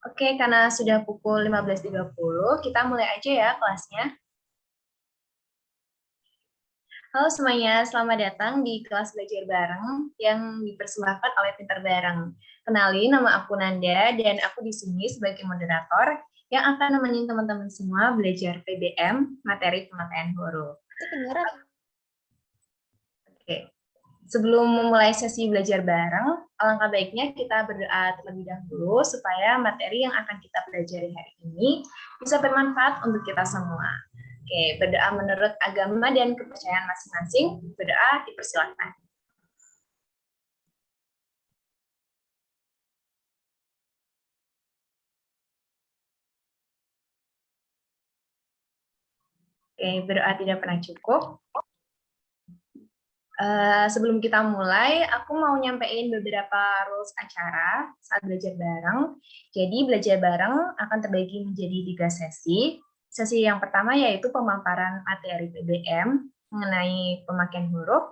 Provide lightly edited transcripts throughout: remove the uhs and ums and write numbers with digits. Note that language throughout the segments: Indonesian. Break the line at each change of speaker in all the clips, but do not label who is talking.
Oke, karena sudah pukul 15.30, kita mulai aja ya kelasnya. Halo semuanya, selamat datang di kelas belajar bareng yang dipersembahkan oleh Pinter Bareng. Kenalin, nama aku Nanda dan aku di sini sebagai moderator yang akan nemenin teman-teman semua belajar PBM, materi pemakaian huruf. Oke. Sebelum memulai sesi belajar bareng, alangkah baiknya kita berdoa terlebih dahulu supaya materi yang akan kita pelajari hari ini bisa bermanfaat untuk kita semua. Oke, berdoa menurut agama dan kepercayaan masing-masing. Berdoa dipersilakan. Oke, berdoa tidak pernah cukup. Sebelum kita mulai, aku mau nyampein beberapa rules acara saat belajar bareng. Jadi belajar bareng akan terbagi menjadi 3 sesi. Sesi yang pertama yaitu pemaparan materi PBM mengenai pemakaian huruf.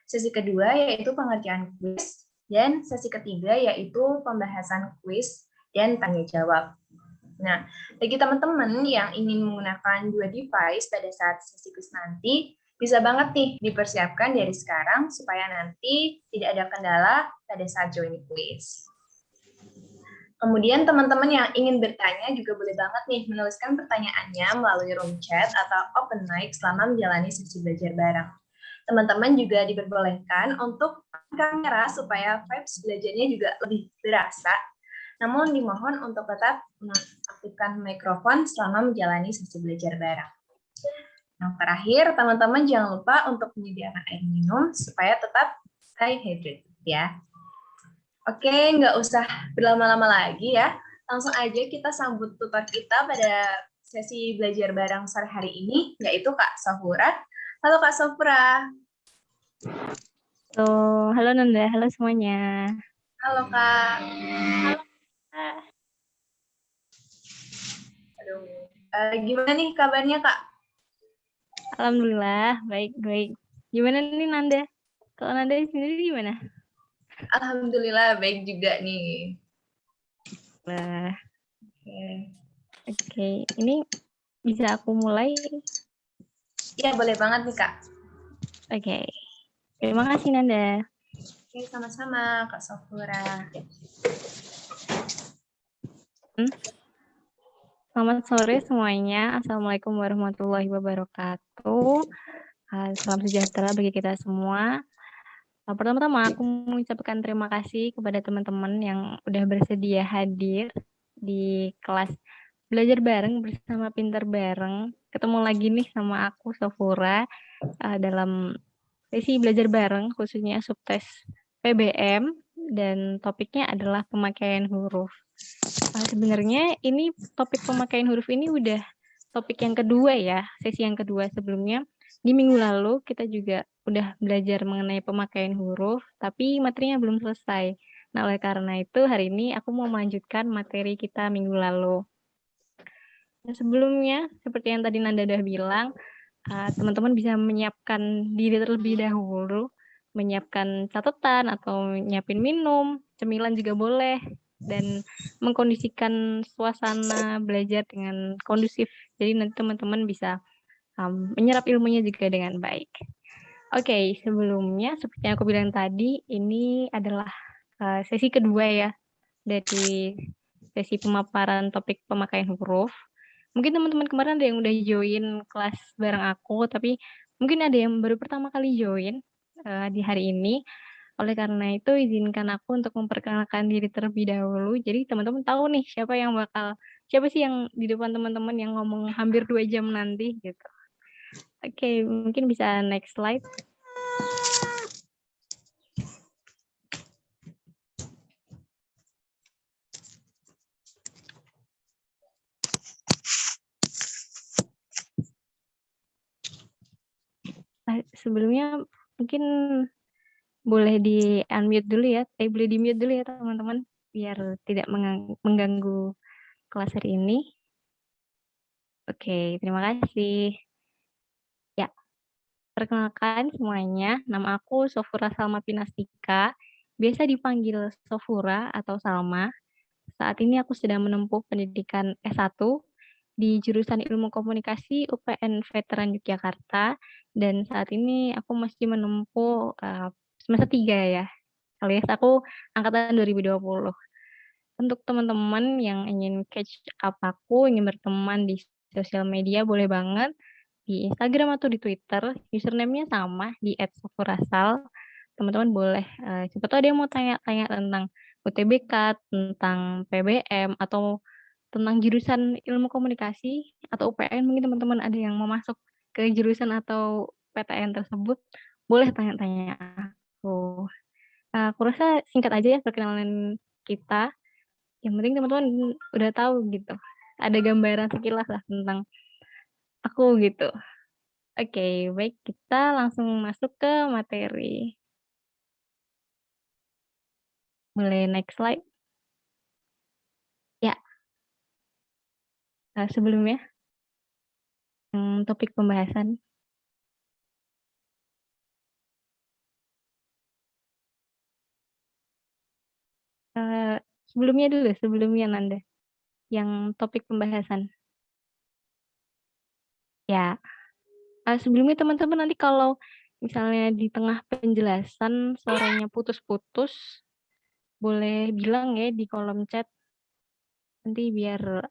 Sesi kedua yaitu pengerjaan kuis. Dan sesi ketiga yaitu pembahasan kuis dan tanya jawab. Nah, bagi teman-teman yang ingin menggunakan dua device pada saat sesi kuis nanti, bisa banget nih dipersiapkan dari sekarang supaya nanti tidak ada kendala pada saat join quiz. Kemudian teman-teman yang ingin bertanya juga boleh banget nih menuliskan pertanyaannya melalui room chat atau open mic selama menjalani sesi belajar bareng. Teman-teman juga diperbolehkan untuk kamera supaya vibes belajarnya juga lebih berasa. Namun dimohon untuk tetap mengaktifkan mikrofon selama menjalani sesi belajar bareng. Yang terakhir, teman-teman jangan lupa untuk menyediakan air minum supaya tetap stay hydrated ya. Oke, nggak usah berlama-lama lagi ya. Langsung aja kita sambut tutor kita pada sesi belajar bareng sore hari ini, yaitu Kak Safura. Halo Kak Safura.
Halo Nanda, halo semuanya.
Halo Kak.
Halo Kak.
Aduh, gimana nih kabarnya Kak?
Alhamdulillah, baik-baik. Gimana nih Nanda? Kalau Nanda sendiri gimana?
Alhamdulillah baik juga nih.
Nah, oke. Ini bisa aku mulai?
Iya, boleh banget nih Kak.
Oke. Terima kasih Nanda.
Oke, sama-sama Kak Safura.
Selamat sore semuanya. Assalamualaikum warahmatullahi wabarakatuh. Salam sejahtera bagi kita semua. Pertama-tama aku mengucapkan terima kasih kepada teman-teman yang udah bersedia hadir di kelas belajar bareng bersama Pinter Bareng. Ketemu lagi nih sama aku Safura dalam sesi belajar bareng khususnya subtes PBM dan topiknya adalah pemakaian huruf. Sebenarnya ini topik pemakaian huruf ini udah topik yang kedua ya, sesi yang kedua. Sebelumnya di minggu lalu kita juga udah belajar mengenai pemakaian huruf, tapi materinya belum selesai. Nah, oleh karena itu hari ini aku mau melanjutkan materi kita minggu lalu. Nah, sebelumnya, seperti yang tadi Nanda udah bilang, teman-teman bisa menyiapkan diri terlebih dahulu, menyiapkan catatan atau nyiapin minum, cemilan juga boleh, dan mengkondisikan suasana belajar dengan kondusif. Jadi nanti teman-teman bisa menyerap ilmunya juga dengan baik. Oke, sebelumnya seperti yang aku bilang tadi, ini adalah sesi kedua ya dari sesi pemaparan topik pemakaian huruf. Mungkin teman-teman kemarin ada yang udah join kelas bareng aku, tapi mungkin ada yang baru pertama kali join di hari ini. Oleh karena itu, izinkan aku untuk memperkenalkan diri terlebih dahulu. Jadi teman-teman tahu nih siapa sih yang di depan teman-teman yang ngomong hampir 2 jam nanti gitu. Oke, mungkin bisa next slide. Sebelumnya mungkin boleh di-unmute dulu ya, boleh di-mute dulu ya teman-teman, biar tidak mengganggu kelas hari ini. Oke, terima kasih. Ya, perkenalkan semuanya, nama aku Sofura Salma Pinastika, biasa dipanggil Sofura atau Salma. saat ini aku sedang menempuh pendidikan S1 di jurusan Ilmu Komunikasi UPN Veteran Yogyakarta, dan saat ini aku masih menempuh, semester 3 ya, alias aku angkatan 2020. Untuk teman-teman yang ingin catch up aku, ingin berteman di sosial media, boleh banget di Instagram atau di Twitter, username-nya sama di @sakurasal. Teman-teman boleh, siapa tahu ada yang mau tanya-tanya tentang UTBK, tentang PBM, atau tentang jurusan Ilmu Komunikasi atau UPN, mungkin teman-teman ada yang mau masuk ke jurusan atau PTN tersebut, boleh tanya-tanya aku. Aku rasa singkat aja ya perkenalan kita, yang penting teman-teman udah tahu gitu, ada gambaran sekilas lah tentang aku gitu. Oke, baik, kita langsung masuk ke materi. Boleh next slide? Ya, sebelumnya, topik pembahasan. Sebelumnya dulu, sebelumnya Nanda, yang topik pembahasan. Ya, sebelumnya teman-teman nanti kalau misalnya di tengah penjelasan suaranya putus-putus, boleh bilang ya di kolom chat, nanti biar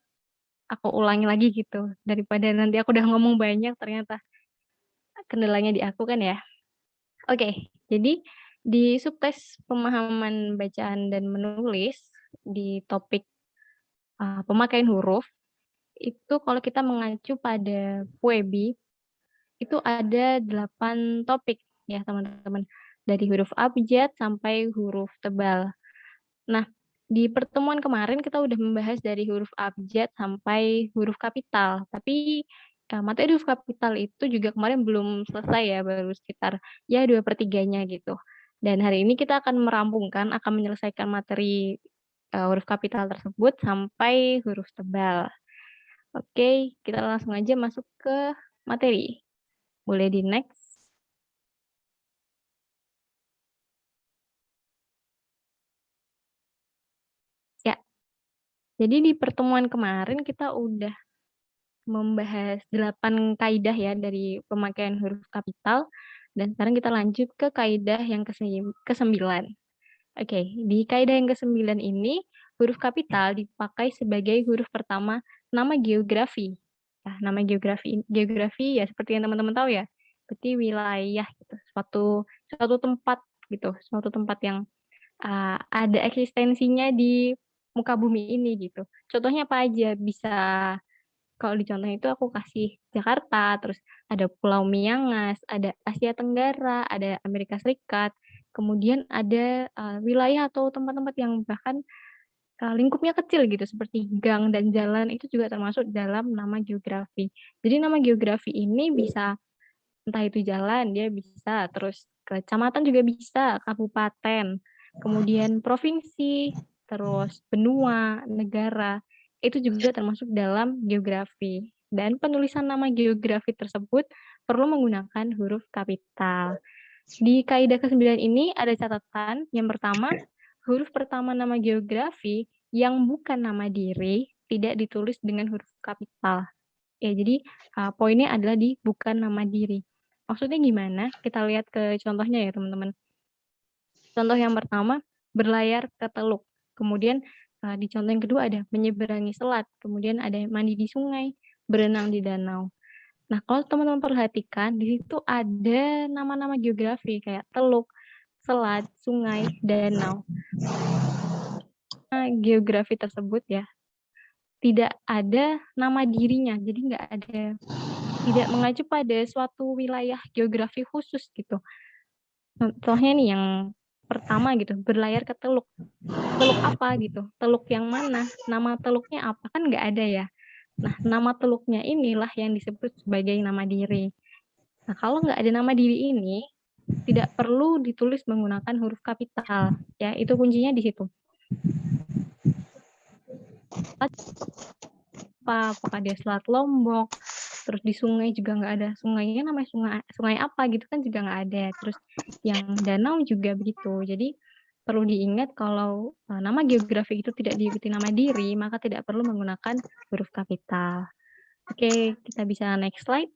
aku ulangi lagi gitu, daripada nanti aku udah ngomong banyak ternyata kendalanya di aku kan ya. Oke, jadi di subtes pemahaman bacaan dan menulis di topik pemakaian huruf, itu kalau kita mengacu pada Puebi, itu ada 8 topik ya teman-teman. Dari huruf abjad sampai huruf tebal. Nah, di pertemuan kemarin kita udah membahas dari huruf abjad sampai huruf kapital. Tapi materi huruf kapital itu juga kemarin belum selesai ya, baru sekitar ya 2/3-nya gitu. Dan hari ini kita akan merampungkan, akan menyelesaikan materi huruf kapital tersebut sampai huruf tebal. Oke, kita langsung aja masuk ke materi. Boleh di next? Ya, jadi di pertemuan kemarin kita udah membahas 8 kaidah ya dari pemakaian huruf kapital, dan sekarang kita lanjut ke kaidah yang ke-9. Oke, di kaidah yang ke-9 ini, huruf kapital dipakai sebagai huruf pertama nama geografi. Nah, nama geografi ya seperti yang teman-teman tahu ya, berarti wilayah gitu, suatu tempat gitu, suatu tempat yang ada eksistensinya di muka bumi ini gitu. Contohnya apa aja? Bisa kalau di contoh itu aku kasih Jakarta, terus ada Pulau Miangas, ada Asia Tenggara, ada Amerika Serikat, kemudian ada, wilayah atau tempat-tempat yang bahkan, lingkupnya kecil gitu seperti gang dan jalan itu juga termasuk dalam nama geografi. Jadi nama geografi ini bisa entah itu jalan, dia bisa, terus kecamatan juga bisa, kabupaten, kemudian provinsi, terus benua, negara, itu juga termasuk dalam geografi. Dan penulisan nama geografi tersebut perlu menggunakan huruf kapital. Di kaidah ke-9 ini ada catatan, yang pertama, huruf pertama nama geografi yang bukan nama diri tidak ditulis dengan huruf kapital. Ya, jadi poinnya adalah di bukan nama diri. Maksudnya gimana? Kita lihat ke contohnya ya, teman-teman. Contoh yang pertama, berlayar ke teluk. Kemudian di contoh yang kedua ada menyeberangi selat. Kemudian ada mandi di sungai, berenang di danau. Nah, kalau teman-teman perhatikan, di situ ada nama-nama geografi kayak teluk, selat, sungai, danau. Nah, geografi tersebut ya, tidak ada nama dirinya. Jadi tidak mengacu pada suatu wilayah geografi khusus gitu. Contohnya nih yang pertama gitu, berlayar ke teluk. Teluk apa gitu? Teluk yang mana? Nama teluknya apa? Kan nggak ada ya. Nah, nama teluknya inilah yang disebut sebagai nama diri. Nah, kalau nggak ada nama diri ini, tidak perlu ditulis menggunakan huruf kapital. Ya, itu kuncinya di situ. Apakah dia Selat Lombok, terus di sungai juga nggak ada sungainya, namanya sungai apa gitu kan juga nggak ada. Terus yang danau juga begitu. Jadi perlu diingat kalau nama geografi itu tidak diikuti nama diri, maka tidak perlu menggunakan huruf kapital. Oke, kita bisa next slide.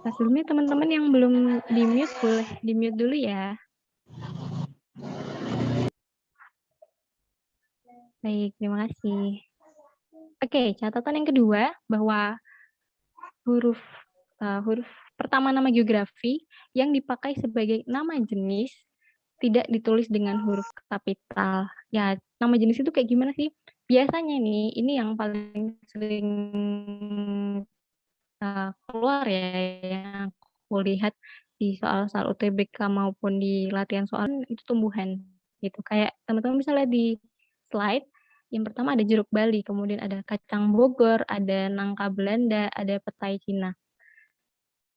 Sebelumnya teman-teman yang belum di-mute boleh di-mute dulu ya. Baik, terima kasih. Oke, catatan yang kedua bahwa huruf pertama nama geografi yang dipakai sebagai nama jenis tidak ditulis dengan huruf kapital. Ya, nama jenis itu kayak gimana sih? Biasanya nih, ini yang paling sering keluar ya, yang aku lihat di soal-soal UTBK maupun di latihan soal itu tumbuhan gitu. Kayak teman-teman bisa lihat di slide, yang pertama ada jeruk Bali, kemudian ada kacang Bogor, ada nangka Belanda, ada petai Cina.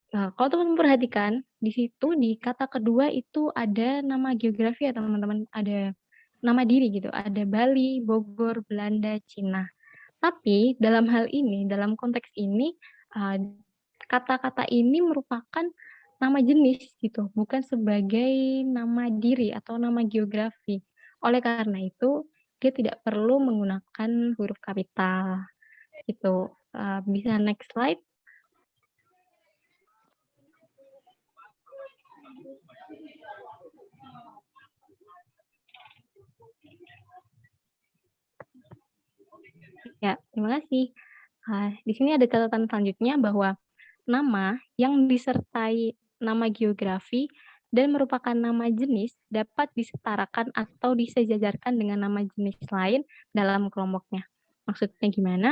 Nah, kalau teman-teman perhatikan, di situ di kata kedua itu ada nama geografi ya teman-teman, ada nama diri gitu, ada Bali, Bogor, Belanda, Cina. Tapi dalam hal ini, dalam konteks ini, kata-kata ini merupakan nama jenis gitu, bukan sebagai nama diri atau nama geografi. Oleh karena itu, dia tidak perlu menggunakan huruf kapital gitu. Bisa next slide. Ya, terima kasih. Di sini ada catatan selanjutnya bahwa nama yang disertai nama geografi dan merupakan nama jenis dapat disetarakan atau disejajarkan dengan nama jenis lain dalam kelompoknya. Maksudnya gimana?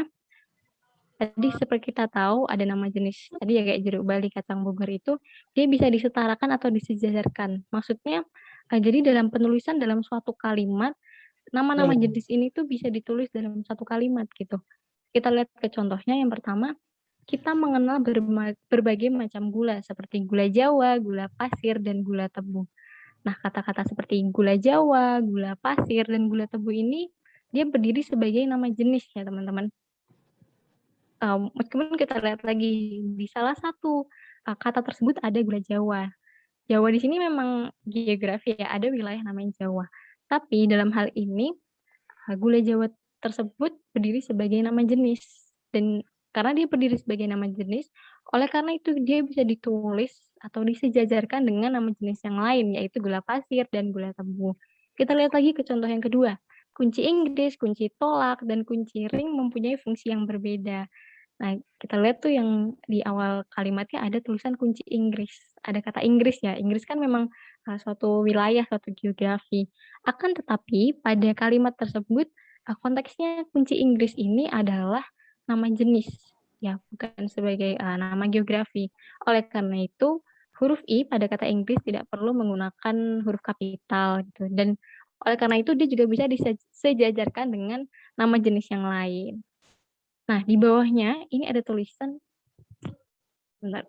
Tadi seperti kita tahu ada nama jenis tadi ya kayak jeruk Bali, kacang Bogor itu dia bisa disetarakan atau disejajarkan. Maksudnya jadi dalam penulisan dalam suatu kalimat nama-nama jenis ini tuh bisa ditulis dalam satu kalimat gitu. Kita lihat ke contohnya yang pertama, kita mengenal berbagai macam gula seperti gula Jawa, gula pasir, dan gula tebu. Nah, kata-kata seperti gula Jawa, gula pasir, dan gula tebu ini dia berdiri sebagai nama jenis ya teman-teman. Meskipun kita lihat lagi di salah satu kata tersebut ada gula Jawa. Jawa di sini memang geografi ya, ada wilayah namanya Jawa. Tapi dalam hal ini gula Jawa tersebut berdiri sebagai nama jenis dan karena dia berdiri sebagai nama jenis, oleh karena itu dia bisa ditulis atau disejajarkan dengan nama jenis yang lain yaitu gula pasir dan gula tebu. Kita lihat lagi ke contoh yang kedua. Kunci Inggris, kunci tolak, dan kunci ring mempunyai fungsi yang berbeda. Nah, kita lihat tuh yang di awal kalimatnya ada tulisan kunci Inggris. Ada kata Inggris ya. Inggris kan memang suatu wilayah, suatu geografi. Akan tetapi pada kalimat tersebut konteksnya kunci Inggris ini adalah nama jenis, ya bukan sebagai nama geografi. Oleh karena itu huruf I pada kata Inggris tidak perlu menggunakan huruf kapital gitu. Dan oleh karena itu dia juga bisa disejajarkan dengan nama jenis yang lain. Nah, di bawahnya ini ada tulisan, bentar.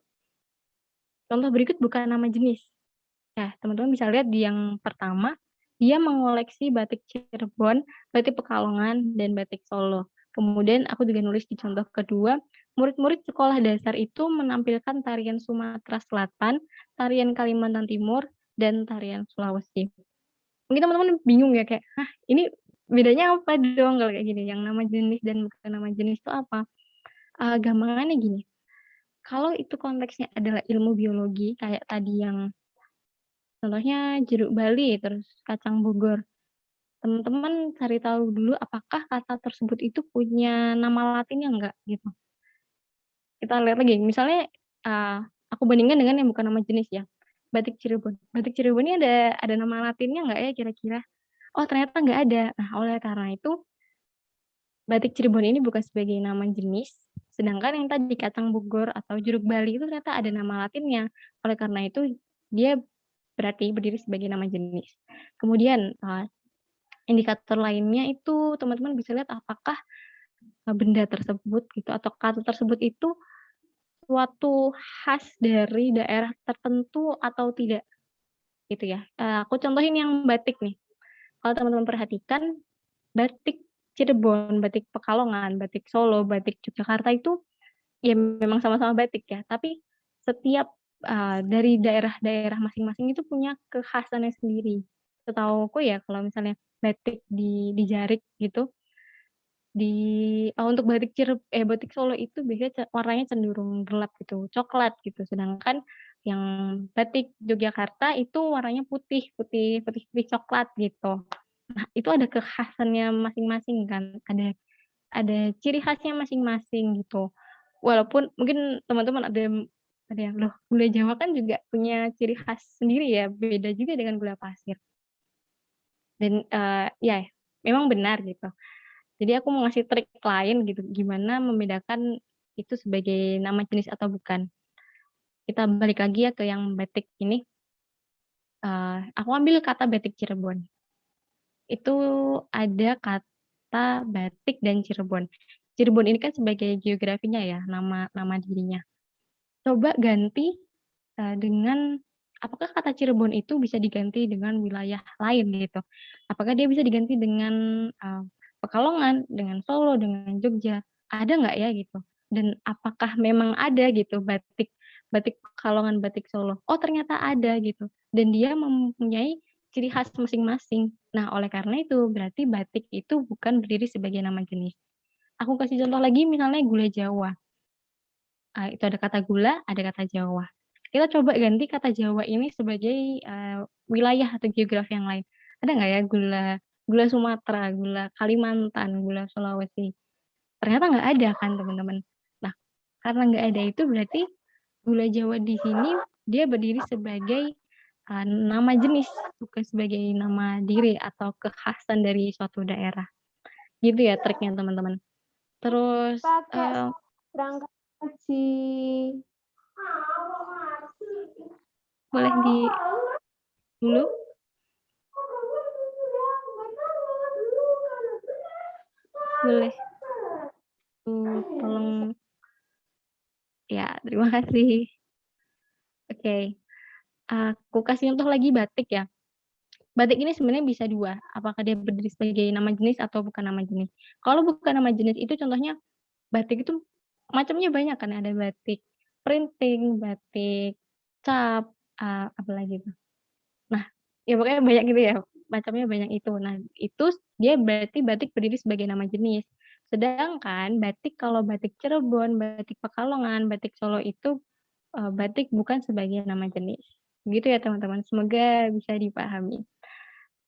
Contoh berikut bukan nama jenis. Nah, teman-teman bisa lihat di yang pertama, dia mengoleksi batik Cirebon, batik Pekalongan, dan batik Solo. Kemudian aku juga nulis di contoh kedua, murid-murid sekolah dasar itu menampilkan tarian Sumatera Selatan, tarian Kalimantan Timur, dan tarian Sulawesi. Mungkin teman-teman bingung ya kayak, ini bedanya apa dong kalau kayak gini? Yang nama jenis dan bukan nama jenis itu apa? Gampangannya gini, kalau itu konteksnya adalah ilmu biologi kayak tadi yang contohnya jeruk Bali, terus kacang Bogor, teman-teman cari tahu dulu apakah kata tersebut itu punya nama latinnya enggak gitu. Kita lihat lagi, misalnya aku bandingkan dengan yang bukan nama jenis ya, batik Cirebon. Batik Cirebon ini ada nama latinnya enggak ya kira-kira? Oh ternyata enggak ada. Nah oleh karena itu batik Cirebon ini bukan sebagai nama jenis, sedangkan yang tadi kacang Bogor atau jeruk Bali itu ternyata ada nama latinnya. Oleh karena itu dia berarti berdiri sebagai nama jenis. Kemudian indikator lainnya itu teman-teman bisa lihat apakah benda tersebut gitu atau kata tersebut itu suatu khas dari daerah tertentu atau tidak gitu ya. Aku contohin yang batik nih. Kalau teman-teman perhatikan batik Cirebon, batik Pekalongan, batik Solo, batik Yogyakarta itu ya memang sama-sama batik ya, tapi setiap dari daerah-daerah masing-masing itu punya kekhasannya sendiri. Setahuku ya kalau misalnya batik di Jarik gitu, untuk batik Solo itu biasanya warnanya cenderung gelap gitu, coklat gitu. Sedangkan yang batik Yogyakarta itu warnanya putih coklat gitu. Nah, itu ada kekhasannya masing-masing kan, ada ciri khasnya masing-masing gitu. Walaupun mungkin teman-teman ada yang, "Loh, gula Jawa kan juga punya ciri khas sendiri ya, beda juga dengan gula pasir." Dan, ya memang benar gitu. Jadi aku mau ngasih trik lain gitu, gimana membedakan itu sebagai nama jenis atau bukan. Kita balik lagi ya ke yang batik ini, aku ambil kata batik Cirebon. Itu ada kata batik dan Cirebon. Cirebon ini kan sebagai geografinya ya, nama nama dirinya. Coba ganti, dengan apakah kata Cirebon itu bisa diganti dengan wilayah lain gitu? Apakah dia bisa diganti dengan, Pekalongan, dengan Solo, dengan Jogja, ada nggak ya gitu? Dan apakah memang ada gitu batik batik Pekalongan, batik Solo? Oh ternyata ada gitu, dan dia mempunyai ciri khas masing-masing. Nah oleh karena itu berarti batik itu bukan berdiri sebagai nama jenis. Aku kasih contoh lagi misalnya gula Jawa. Itu ada kata gula, ada kata Jawa. Kita coba ganti kata Jawa ini sebagai, wilayah atau geografi yang lain. Ada nggak ya gula gula Sumatera, gula Kalimantan, gula Sulawesi? Ternyata nggak ada kan teman-teman. Nah, karena nggak ada itu berarti gula Jawa di sini dia berdiri sebagai, nama jenis, bukan sebagai nama diri atau kekhasan dari suatu daerah. Gitu ya triknya teman-teman. Terus,
Pakai berangkat haji.
boleh dulu? Boleh, tolong ya, terima kasih. Oke, aku kasih contoh lagi batik ya. Batik ini sebenarnya bisa 2, apakah dia berdiri sebagai nama jenis atau bukan nama jenis. Kalau bukan nama jenis itu contohnya batik itu macamnya banyak kan, ada batik printing, batik cap, apalagi tuh. Nah, ya pokoknya banyak gitu ya, macamnya banyak itu. Nah, itu dia berarti batik berdiri sebagai nama jenis. Sedangkan batik kalau batik Cirebon, batik Pekalongan, batik Solo itu, batik bukan sebagai nama jenis. Gitu ya teman-teman, semoga bisa dipahami.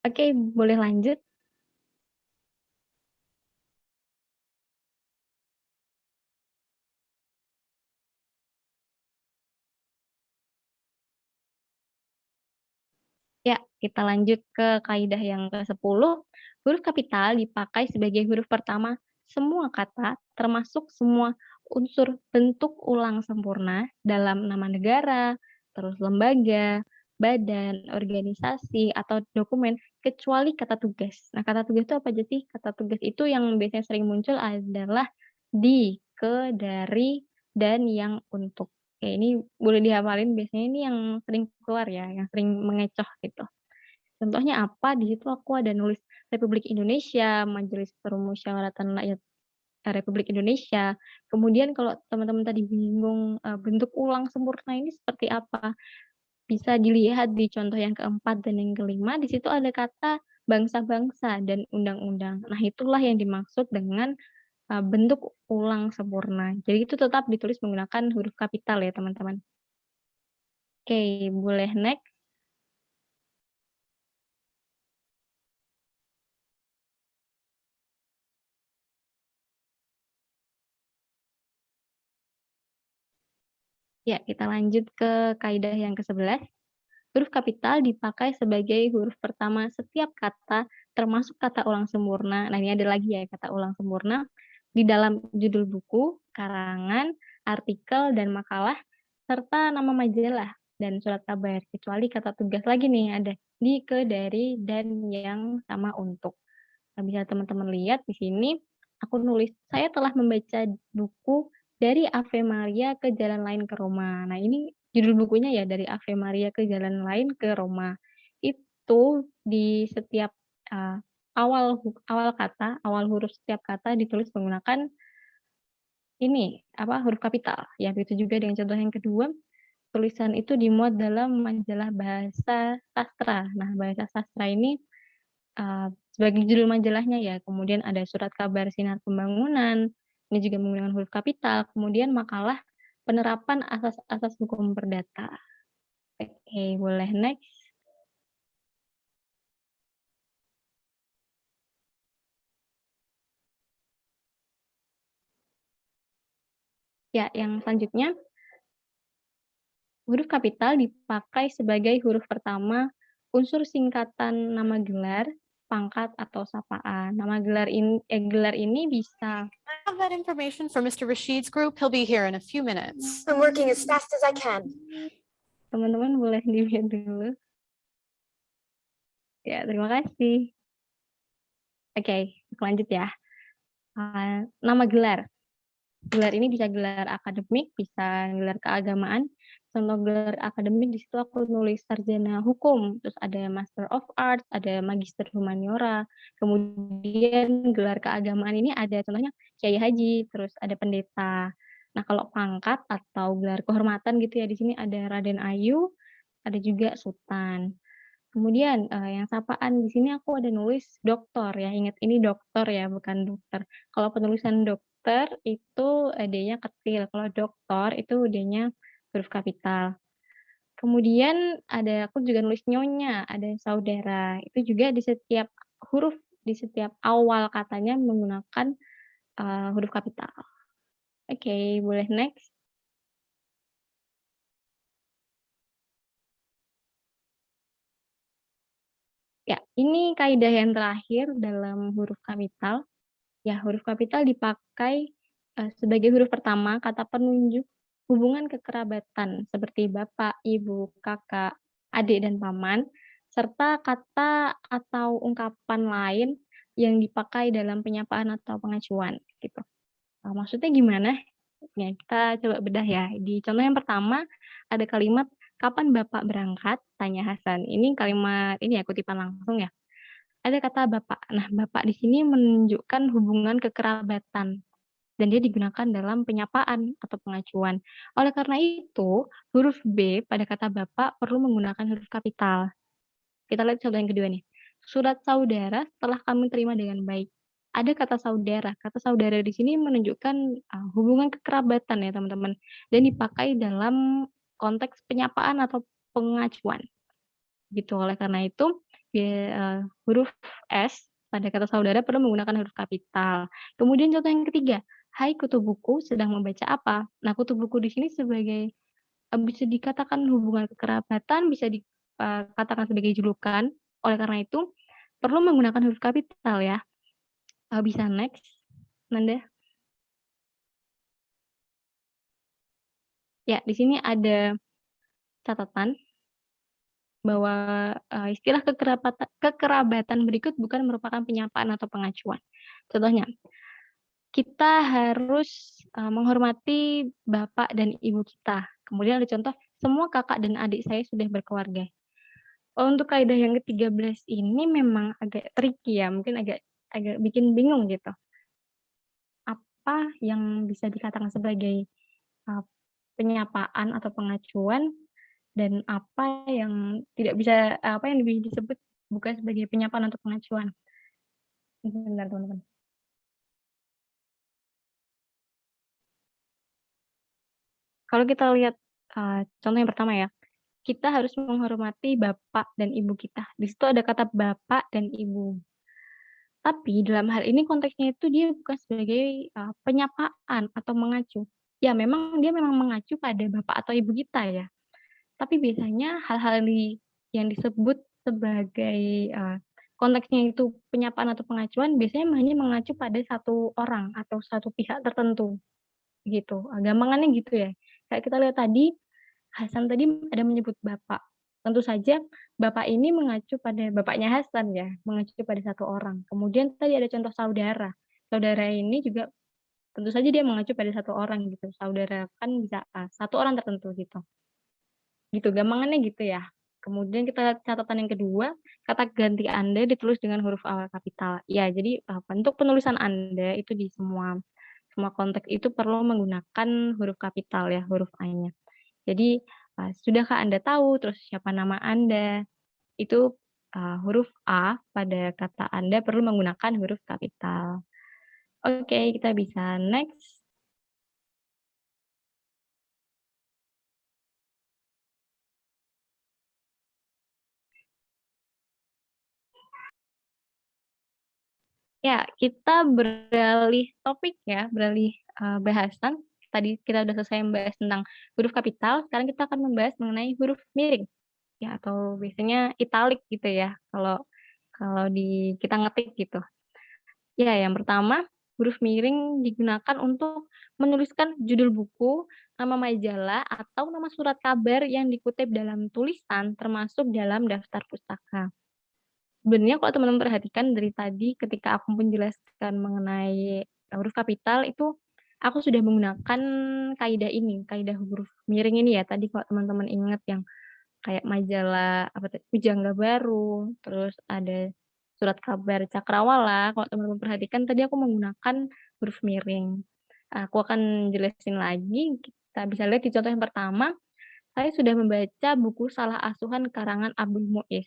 Oke, boleh lanjut? Ya, kita lanjut ke kaidah yang ke-10. Huruf kapital dipakai sebagai huruf pertama semua kata, termasuk semua unsur bentuk ulang sempurna dalam nama negara, terus lembaga, badan, organisasi, atau dokumen, kecuali kata tugas. Nah, kata tugas itu apa aja sih? Kata tugas itu yang biasanya sering muncul adalah di, ke, dari, dan yang untuk. Oke, ini boleh dihafalin, biasanya ini yang sering keluar ya, yang sering mengecoh gitu. Contohnya apa, di situ aku ada nulis Republik Indonesia, Majelis Permusyawaratan Rakyat Republik Indonesia. Kemudian kalau teman-teman tadi bingung, bentuk ulang sempurna ini seperti apa, bisa dilihat di contoh yang keempat dan yang kelima, di situ ada kata bangsa-bangsa dan undang-undang. Nah, itulah yang dimaksud dengan, bentuk ulang sempurna. Jadi itu tetap ditulis menggunakan huruf kapital ya, teman-teman. Oke, boleh next. Ya, kita lanjut ke kaidah yang ke-11. Huruf kapital dipakai sebagai huruf pertama setiap kata, termasuk kata ulang sempurna. Nah, ini ada lagi ya kata ulang sempurna di dalam judul buku, karangan, artikel, dan makalah, serta nama majalah dan surat kabar. Kecuali kata tugas lagi nih, ada di, ke, dari, dan yang sama untuk. Nah, bisa teman-teman lihat di sini, aku nulis, saya telah membaca buku dari Ave Maria ke Jalan Lain ke Roma. Nah, ini judul bukunya ya, dari Ave Maria ke Jalan Lain ke Roma. Itu di setiap, awal kata, awal huruf setiap kata ditulis menggunakan ini, huruf kapital. Ya, begitu juga dengan contoh yang kedua, tulisan itu dimuat dalam majalah Bahasa Sastra. Nah, Bahasa Sastra ini sebagai judul majalahnya ya, kemudian ada surat kabar Sinar Pembangunan, ini juga menggunakan huruf kapital, kemudian makalah penerapan asas-asas hukum perdata. Oke, boleh next. Ya, yang selanjutnya, huruf kapital dipakai sebagai huruf pertama unsur singkatan nama gelar, pangkat, atau sapaan. Nama gelar ini bisa
I have that information for Mr. Rashid's group. He'll be here in a few minutes.
I'm working as fast as I can.
teman-teman boleh dilihat dulu. Ya, terima kasih. Oke, lanjut ya. Nama gelar. Gelar ini bisa gelar akademik, bisa gelar keagamaan. Contoh gelar akademik di situ aku nulis sarjana hukum, terus ada Master of Arts, ada Magister Humaniora. Kemudian gelar keagamaan ini ada contohnya Kiai Haji, terus ada pendeta. Nah, kalau pangkat atau gelar kehormatan gitu ya, di sini ada Raden Ayu, ada juga Sultan. Kemudian yang sapaan di sini aku ada nulis doktor ya, ingat ini dokter ya, bukan dokter. Kalau penulisan dokter itu D-nya kecil, kalau doktor itu D-nya huruf kapital. Kemudian aku juga nulis nyonya, ada saudara. Itu juga di setiap huruf, di setiap awal katanya menggunakan huruf kapital. Oke, boleh next. Ya, ini kaidah yang terakhir dalam huruf kapital. Ya, huruf kapital dipakai sebagai huruf pertama kata penunjuk hubungan kekerabatan seperti bapak, ibu, kakak, adik, dan paman, serta kata atau ungkapan lain yang dipakai dalam penyapaan atau pengacuan. Gitu. Maksudnya gimana? Ya, kita coba bedah ya. Di contoh yang pertama ada kalimat kapan Bapak berangkat? Tanya Hasan. Ini kalimat ini ya kutipan langsung ya. Ada kata Bapak. Nah, Bapak di sini menunjukkan hubungan kekerabatan dan dia digunakan dalam penyapaan atau pengacuan. Oleh karena itu, huruf B pada kata Bapak perlu menggunakan huruf kapital. Kita lihat contoh yang kedua nih. Surat saudara telah kami terima dengan baik. Ada kata saudara. Kata saudara di sini menunjukkan hubungan kekerabatan ya teman-teman. Dan dipakai dalam konteks penyapaan atau pengacuan. Gitu. Oleh karena itu, huruf S pada kata saudara perlu menggunakan huruf kapital. Kemudian contoh yang ketiga, hai kutu buku sedang membaca apa? Nah, kutu buku di sini sebagai bisa dikatakan hubungan kekerabatan, bisa dikatakan sebagai julukan. Oleh karena itu, perlu menggunakan huruf kapital ya. Bisa next, Nanda. Ya, di sini ada catatan bahwa istilah kekerabatan berikut bukan merupakan penyapaan atau pengacuan. Contohnya, kita harus menghormati bapak dan ibu kita. Kemudian ada contoh, semua kakak dan adik saya sudah berkeluarga. Untuk kaidah yang ke-13 ini memang agak tricky ya, mungkin agak bikin bingung gitu. Apa yang bisa dikatakan sebagai penyapaan atau pengacuan dan apa yang tidak bisa apa yang lebih disebut bukan sebagai penyapaan atau pengacuan. Sebentar teman-teman. Kalau kita lihat contoh yang pertama ya, kita harus menghormati bapak dan ibu kita. Di situ ada kata bapak dan ibu. Tapi dalam hal ini konteksnya itu dia bukan sebagai penyapaan atau mengacu. Ya memang dia memang mengacu pada bapak atau ibu kita ya. Tapi biasanya hal-hal yang disebut sebagai konteksnya itu penyapaan atau pengacuan biasanya hanya mengacu pada satu orang atau satu pihak tertentu gitu. Gampangannya gitu ya. Kayak kita lihat tadi Hasan tadi ada menyebut bapak. Tentu saja bapak ini mengacu pada bapaknya Hasan ya, mengacu pada satu orang. Kemudian tadi ada contoh saudara. Saudara ini juga tentu saja dia mengacu pada satu orang gitu. Saudara kan bisa satu orang tertentu gitu. Gitu, gampangannya gitu ya. Kemudian kita lihat catatan yang kedua, kata ganti Anda ditulis dengan huruf awal kapital. Ya, jadi untuk penulisan Anda itu di semua konteks itu perlu menggunakan huruf kapital ya, huruf A-nya. Jadi siapa. Sudahkah Anda tahu terus siapa nama Anda? Itu huruf A pada kata Anda perlu menggunakan huruf kapital. Oke, kita bisa next. Ya, kita beralih topik ya, beralih bahasan. Tadi kita udah selesai membahas tentang huruf kapital, sekarang kita akan membahas mengenai huruf miring. Ya, atau biasanya italik gitu ya, kalau kalau kita ngetik gitu. Ya, yang pertama, huruf miring digunakan untuk menuliskan judul buku, nama majalah, atau nama surat kabar yang dikutip dalam tulisan, termasuk dalam daftar pustaka. Sebenarnya kalau teman-teman perhatikan dari tadi ketika aku menjelaskan mengenai huruf kapital itu, aku sudah menggunakan kaidah ini, kaidah huruf miring ini ya, tadi kalau teman-teman ingat yang kayak majalah apa tadi, Pujangga Baru, terus ada surat kabar Cakrawala, kalau teman-teman perhatikan tadi aku menggunakan huruf miring. Aku akan jelasin lagi, kita bisa lihat di contoh yang pertama, saya sudah membaca buku Salah Asuhan karangan Abdul Muiz.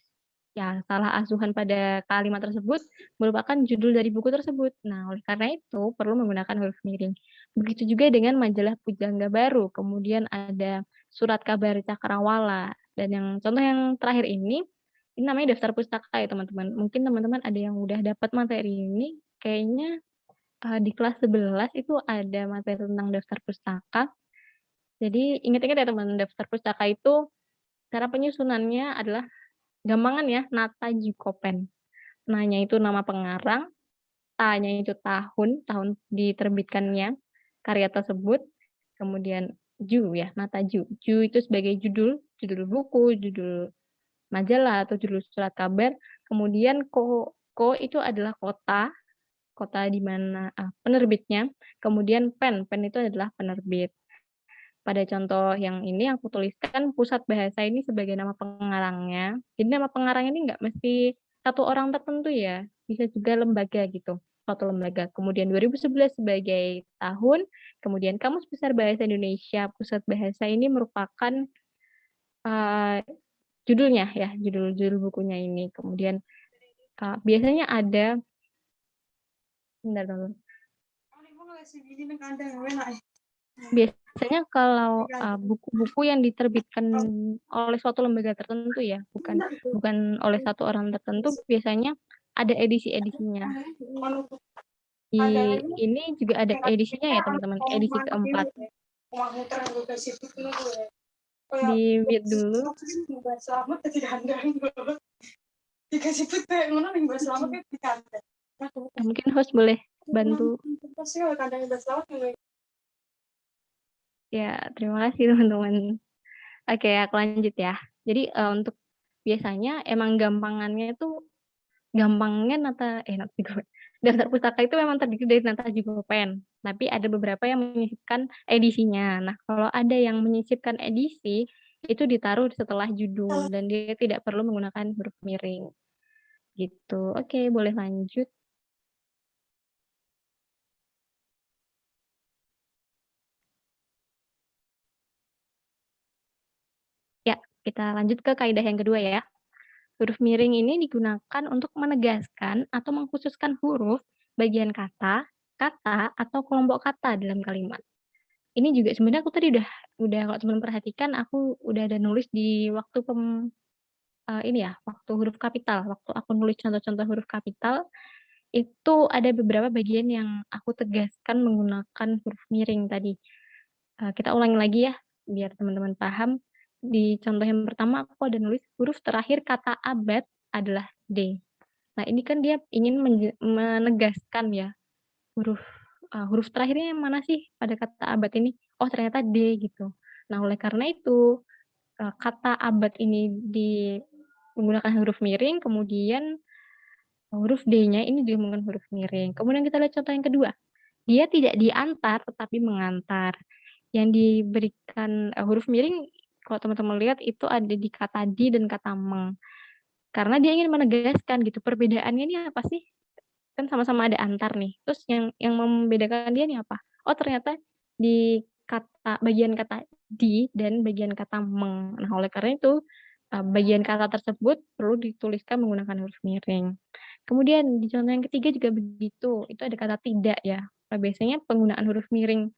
Ya, salah asuhan pada kalimat tersebut merupakan judul dari buku tersebut. Nah, oleh karena itu perlu menggunakan huruf miring. Begitu juga dengan majalah Pujangga Baru, kemudian ada surat kabar Cakrawala, dan yang contoh yang terakhir ini namanya daftar pustaka ya teman-teman. Mungkin teman-teman ada yang udah dapat materi ini, kayaknya di kelas 11 itu ada materi tentang daftar pustaka. Jadi ingat-ingat ya teman, daftar pustaka itu cara penyusunannya adalah gampangan ya, nata jukopen. Nanya itu nama pengarang, ta-nya itu tahun diterbitkannya karya tersebut, kemudian ju ya, nata ju. Ju itu sebagai judul buku, judul majalah atau judul surat kabar. Kemudian ko itu adalah kota di mana penerbitnya. Kemudian pen itu adalah penerbit. Pada contoh yang ini aku tuliskan pusat bahasa ini sebagai nama pengarangnya. Jadi nama pengarang ini nggak mesti satu orang tertentu ya, bisa juga lembaga gitu, suatu lembaga. Kemudian 2011 sebagai tahun, kemudian Kamus Besar Bahasa Indonesia, pusat bahasa ini merupakan judulnya ya, judul bukunya ini. Kemudian biasanya ada, bentar dulu. Biasanya kalau buku-buku yang diterbitkan oleh suatu lembaga tertentu ya, bukan oleh satu orang tertentu, biasanya ada edisi-edisinya. Di ini juga ada edisinya ya teman-teman, edisi keempat. Di mute dulu. Mungkin host boleh bantu. Ya, terima kasih teman-teman. Oke, aku lanjut ya. Jadi untuk biasanya emang gampangnya daftar pustaka itu memang terdiri dari nata jukopen. Tapi ada beberapa yang menyisipkan edisinya. Nah, kalau ada yang menyisipkan edisi, itu ditaruh setelah judul dan dia tidak perlu menggunakan huruf miring. Gitu. Oke, boleh lanjut. Ya, kita lanjut ke kaidah yang kedua ya. Huruf miring ini digunakan untuk menegaskan atau mengkhususkan huruf, bagian kata, atau kelompok kata dalam kalimat. Ini juga sebenarnya aku tadi udah kalau teman perhatikan aku udah ada nulis di waktu waktu huruf kapital, waktu aku nulis contoh-contoh huruf kapital, itu ada beberapa bagian yang aku tegaskan menggunakan huruf miring tadi. Kita ulangi lagi ya, biar teman-teman paham. Di contoh yang pertama aku ada nulis huruf terakhir kata abad adalah D. Nah, ini kan dia ingin menegaskan ya, huruf terakhirnya yang mana sih pada kata abad ini? Oh, ternyata D gitu. Nah, oleh karena itu, kata abad ini menggunakan huruf miring, kemudian huruf D-nya ini juga menggunakan huruf miring. Kemudian kita lihat contoh yang kedua. Dia tidak diantar, tetapi mengantar. Yang diberikan huruf miring, kalau teman-teman lihat itu ada di kata di dan kata meng. Karena dia ingin menegaskan gitu, perbedaannya ini apa sih? Kan sama-sama ada antar nih. Terus yang membedakan dia nih apa? Oh, ternyata di bagian kata di dan bagian kata meng. Nah, oleh karena itu, bagian kata tersebut perlu dituliskan menggunakan huruf miring. Kemudian di contoh yang ketiga juga begitu, itu ada kata tidak ya. Nah, biasanya penggunaan huruf miring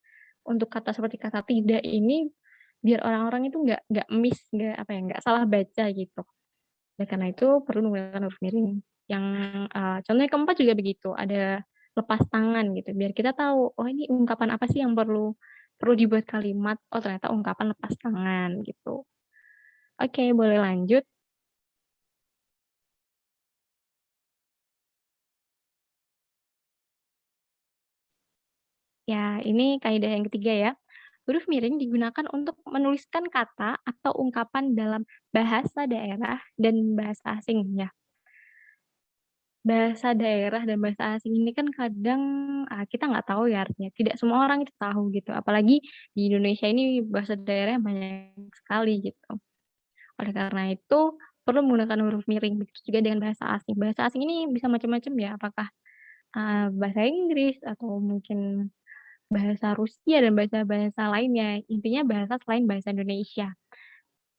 untuk kata seperti kata tidak ini biar orang-orang itu nggak miss, nggak apa ya, nggak salah baca gitu. Oleh karena itu perlu menggunakan huruf miring. Yang contoh yang keempat juga begitu, ada lepas tangan gitu, biar kita tahu, oh ini ungkapan apa sih yang perlu perlu dibuat kalimat, oh ternyata ungkapan lepas tangan gitu. Oke, boleh lanjut. Ya, ini kaidah yang ketiga ya. Huruf miring digunakan untuk menuliskan kata atau ungkapan dalam bahasa daerah dan bahasa asing ya. Bahasa daerah dan bahasa asing ini kan kadang, kita nggak tahu ya artinya, tidak semua orang itu tahu gitu, apalagi di Indonesia ini bahasa daerah banyak sekali gitu. Oleh karena itu, perlu menggunakan huruf miring, begitu juga dengan bahasa asing. Bahasa asing ini bisa macam-macam ya, apakah, bahasa Inggris atau mungkin bahasa Rusia dan bahasa-bahasa lainnya, intinya bahasa selain bahasa Indonesia.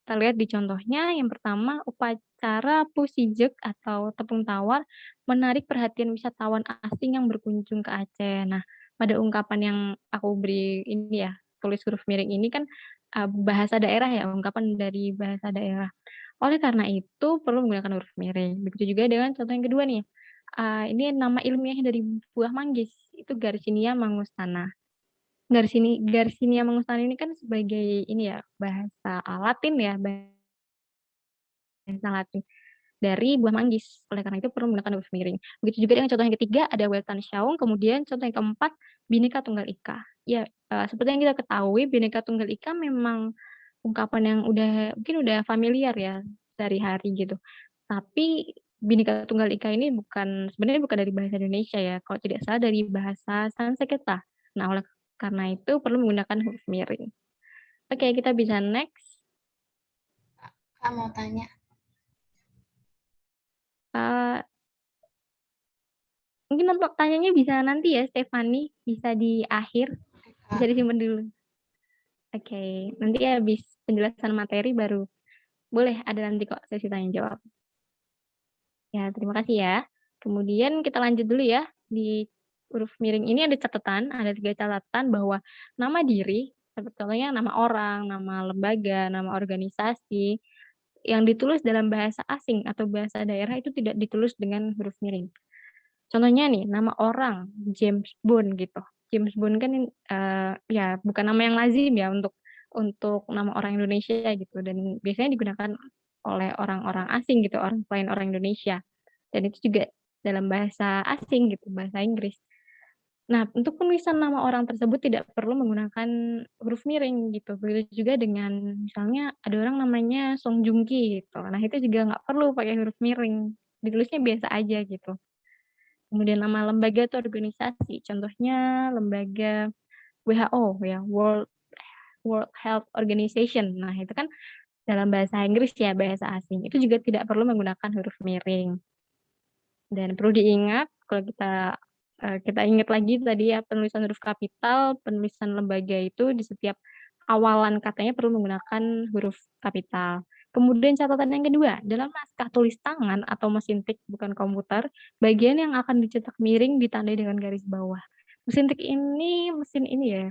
Kita lihat di contohnya, yang pertama upacara pusijek atau tepung tawar menarik perhatian wisatawan asing yang berkunjung ke Aceh. Nah, pada ungkapan yang aku beri ini ya, tulis huruf miring ini kan, bahasa daerah ya, ungkapan dari bahasa daerah. Oleh karena itu perlu menggunakan huruf miring. Begitu juga dengan contoh yang kedua nih, ini nama ilmiahnya dari buah manggis, itu Garcinia mangustana. Garcinia mangustana ini kan sebagai ini ya, bahasa Latin ya, bahasa Latin dari buah manggis. Oleh karena itu perlu menggunakan huruf miring. Begitu juga dengan contoh yang ketiga ada Wetan Syaung, kemudian contoh yang keempat Bhinneka Tunggal Ika. Ya, seperti yang kita ketahui Bhinneka Tunggal Ika memang ungkapan yang mungkin udah familiar ya sehari-hari gitu. Tapi Bhinneka Tunggal Ika ini sebenarnya bukan dari bahasa Indonesia ya, kalau tidak salah dari bahasa Sanskerta. Nah, oleh karena itu perlu menggunakan huruf miring. Oke, kita bisa next.
Kak mau tanya.
Eee, Mungkin untuk tanyanya bisa nanti ya Stefani, bisa di akhir, bisa disimpan dulu. Oke, nanti habis penjelasan materi baru boleh ada nanti kok sesi tanya jawab. Ya, terima kasih ya. Kemudian kita lanjut dulu ya, di huruf miring ini ada catatan, ada 3 catatan bahwa nama diri, seperti contohnya nama orang, nama lembaga, nama organisasi, yang ditulis dalam bahasa asing atau bahasa daerah itu tidak ditulis dengan huruf miring. Contohnya nih, nama orang, James Bond gitu. James Bond kan, ya bukan nama yang lazim ya untuk nama orang Indonesia gitu dan biasanya digunakan oleh orang-orang asing gitu, orang selain orang Indonesia. Dan itu juga dalam bahasa asing gitu, bahasa Inggris. Nah, untuk penulisan nama orang tersebut tidak perlu menggunakan huruf miring gitu. Begitu juga dengan misalnya ada orang namanya Song Joong Ki gitu. Nah, itu juga nggak perlu pakai huruf miring, ditulisnya biasa aja gitu. Kemudian nama lembaga atau organisasi, contohnya lembaga WHO ya, World World Health Organization. Nah, itu kan dalam bahasa Inggris ya, bahasa asing. Itu juga tidak perlu menggunakan huruf miring. Dan perlu diingat kalau kita ingat lagi tadi ya penulisan huruf kapital, penulisan lembaga itu di setiap awalan katanya perlu menggunakan huruf kapital. Kemudian catatan yang kedua, dalam naskah tulis tangan atau mesin tik bukan komputer, bagian yang akan dicetak miring ditandai dengan garis bawah. Mesin tik ini mesin ini ya,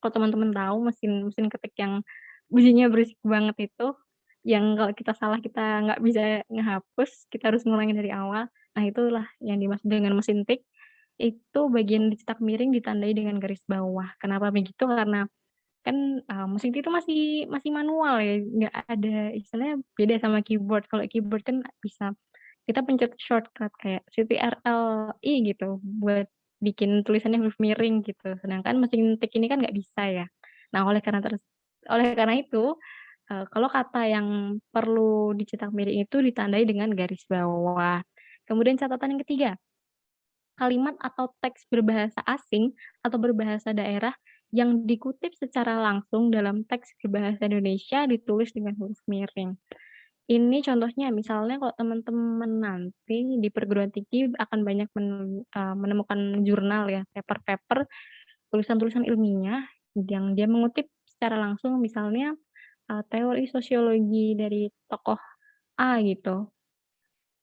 kalau teman-teman tahu mesin mesin ketik yang bunyinya berisik banget itu, yang kalau kita salah kita nggak bisa ngehapus, kita harus ngulangin dari awal. Nah, itulah yang dimaksud dengan mesin tik, itu bagian dicetak miring ditandai dengan garis bawah. Kenapa begitu? Karena kan, mesin tik itu masih manual ya, nggak ada istilahnya beda sama keyboard. Kalau keyboard kan bisa kita pencet shortcut kayak CTRL-I gitu buat bikin tulisannya huruf miring gitu, sedangkan mesin tik ini kan nggak bisa ya. Nah, oleh karena itu, kalau kata yang perlu dicetak miring itu ditandai dengan garis bawah. Kemudian catatan yang ketiga, kalimat atau teks berbahasa asing atau berbahasa daerah yang dikutip secara langsung dalam teks berbahasa Indonesia ditulis dengan huruf miring. Ini contohnya misalnya kalau teman-teman nanti di perguruan tinggi akan banyak menemukan jurnal ya, paper-paper, tulisan-tulisan ilmiah yang dia mengutip secara langsung, misalnya teori sosiologi dari tokoh A gitu.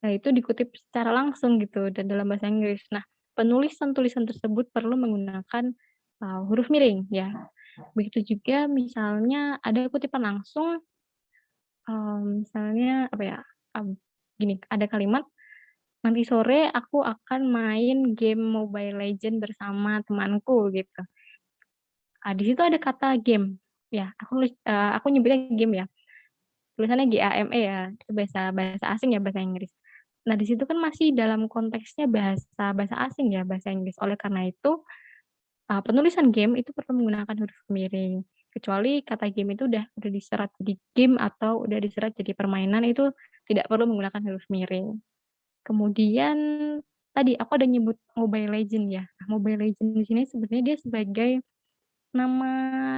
Nah, itu dikutip secara langsung gitu dan dalam bahasa Inggris. Nah, penulisan tulisan tersebut perlu menggunakan huruf miring ya. Begitu juga misalnya ada kutipan langsung, misalnya apa ya, gini, ada kalimat, "Nanti sore aku akan main game Mobile Legends bersama temanku," gitu. Di situ ada kata game, ya, aku nyebutnya game ya, tulisannya GAME ya, itu bahasa bahasa asing ya, bahasa Inggris. Nah, di situ kan masih dalam konteksnya bahasa bahasa asing ya, bahasa Inggris. Oleh karena itu, penulisan game itu perlu menggunakan huruf miring. Kecuali kata game itu udah diserat jadi game atau udah diserat jadi permainan, itu tidak perlu menggunakan huruf miring. Kemudian tadi aku ada nyebut Mobile Legends ya. Nah, Mobile Legends di sini sebenarnya dia sebagai nama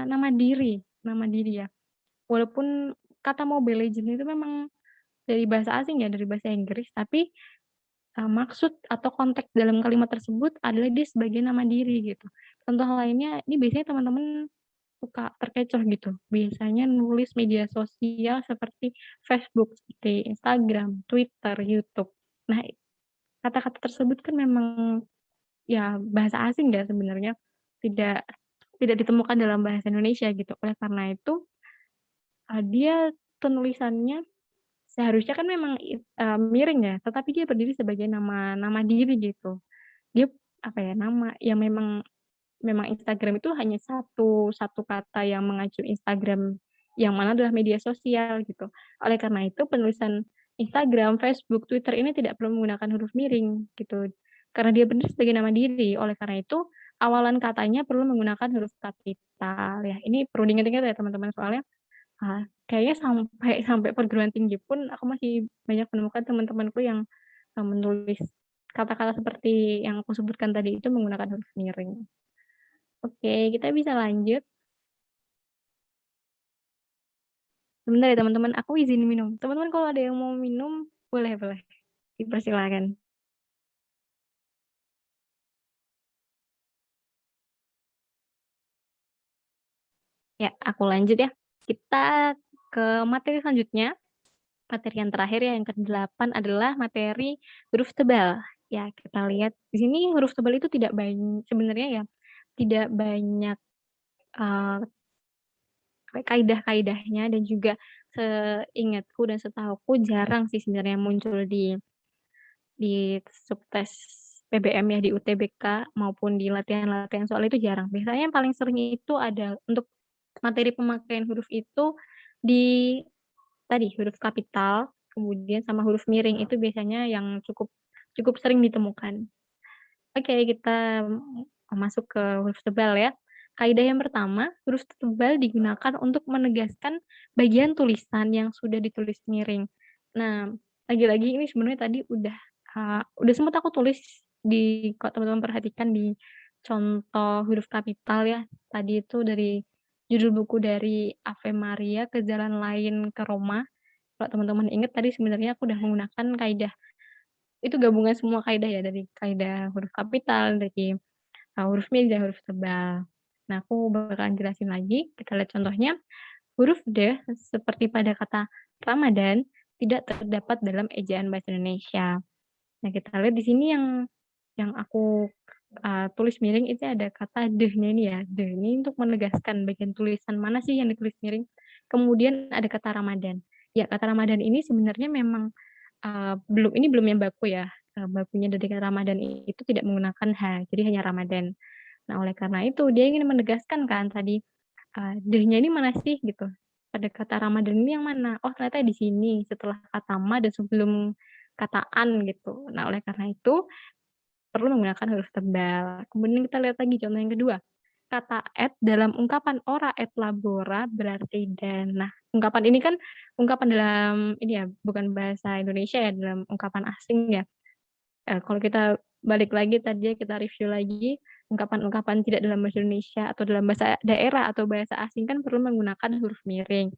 nama diri ya. Walaupun kata Mobile Legends itu memang dari bahasa asing ya, dari bahasa Inggris, tapi maksud atau konteks dalam kalimat tersebut adalah dia sebagai nama diri gitu. Contoh lainnya, ini biasanya teman-teman suka terkecoh gitu, biasanya nulis media sosial seperti Facebook, seperti Instagram, Twitter, YouTube. Nah, kata-kata tersebut kan memang ya bahasa asing ya sebenarnya, tidak tidak ditemukan dalam bahasa Indonesia gitu. Oleh karena itu, dia penulisannya seharusnya kan memang miring ya, tetapi dia berdiri sebagai nama nama diri gitu. Dia, apa ya, nama yang memang memang Instagram itu hanya satu satu kata yang mengacu Instagram, yang mana adalah media sosial gitu. Oleh karena itu penulisan Instagram, Facebook, Twitter ini tidak perlu menggunakan huruf miring gitu. Karena dia berdiri sebagai nama diri, oleh karena itu awalan katanya perlu menggunakan huruf kapital ya. Ini perlu diingat-ingat ya teman-teman, soalnya kayaknya sampai sampai perguruan tinggi pun aku masih banyak menemukan teman-temanku yang menulis kata-kata seperti yang aku sebutkan tadi itu menggunakan huruf miring. Oke, kita bisa lanjut. Sebentar ya teman-teman, aku izin minum. Teman-teman kalau ada yang mau minum, boleh boleh, dipersilakan. Ya, aku lanjut ya. Kita ke materi selanjutnya. Materi yang terakhir ya, yang ke-8 adalah materi huruf tebal. Ya, kita lihat di sini huruf tebal itu sebenarnya ya, tidak banyak, eee, kaidah-kaidahnya dan juga seingatku dan setahuku jarang sih sebenarnya muncul di subtes PBM ya, di UTBK maupun di latihan-latihan soal itu jarang. Biasanya yang paling sering itu ada untuk materi pemakaian huruf itu di tadi, huruf kapital, kemudian sama huruf miring, itu biasanya yang cukup cukup sering ditemukan. Oke, kita masuk ke huruf tebal ya. Kaidah yang pertama, huruf tebal digunakan untuk menegaskan bagian tulisan yang sudah ditulis miring. Nah, lagi-lagi ini sebenarnya tadi udah sempat aku tulis kalau teman-teman perhatikan di contoh huruf kapital ya, tadi itu dari judul buku dari Ave Maria ke Jalan Lain ke Roma. Kalau teman-teman ingat tadi sebenarnya aku udah menggunakan kaidah itu gabungan semua kaidah ya, dari kaidah huruf kapital, dari huruf miring dan huruf tebal. Nah, aku bakalan jelasin lagi, kita lihat contohnya. Huruf D seperti pada kata Ramadan tidak terdapat dalam ejaan bahasa Indonesia. Nah, kita lihat di sini yang aku tulis miring itu ada kata deh-nya ini ya. Deh ini untuk menegaskan bagian tulisan mana sih yang ditulis miring. Kemudian ada kata Ramadan. Ya, kata Ramadan ini sebenarnya memang belum yang baku ya. Bakunya dari kata Ramadan itu tidak menggunakan H, jadi hanya Ramadan. Nah, oleh karena itu dia ingin menegaskan kan tadi, deh-nya ini mana sih gitu. Pada kata Ramadan ini yang mana? Oh, ternyata di sini setelah kata ma dan sebelum kata an gitu. Nah, oleh karena itu perlu menggunakan huruf tebal. Kemudian kita lihat lagi contoh yang kedua. Kata et dalam ungkapan ora et labora berarti dan. Nah, ungkapan ini kan ungkapan dalam ini ya, bukan bahasa Indonesia ya, dalam ungkapan asing ya. Kalau kita balik lagi tadi ya, kita review lagi, ungkapan-ungkapan tidak dalam bahasa Indonesia atau dalam bahasa daerah atau bahasa asing kan perlu menggunakan huruf miring.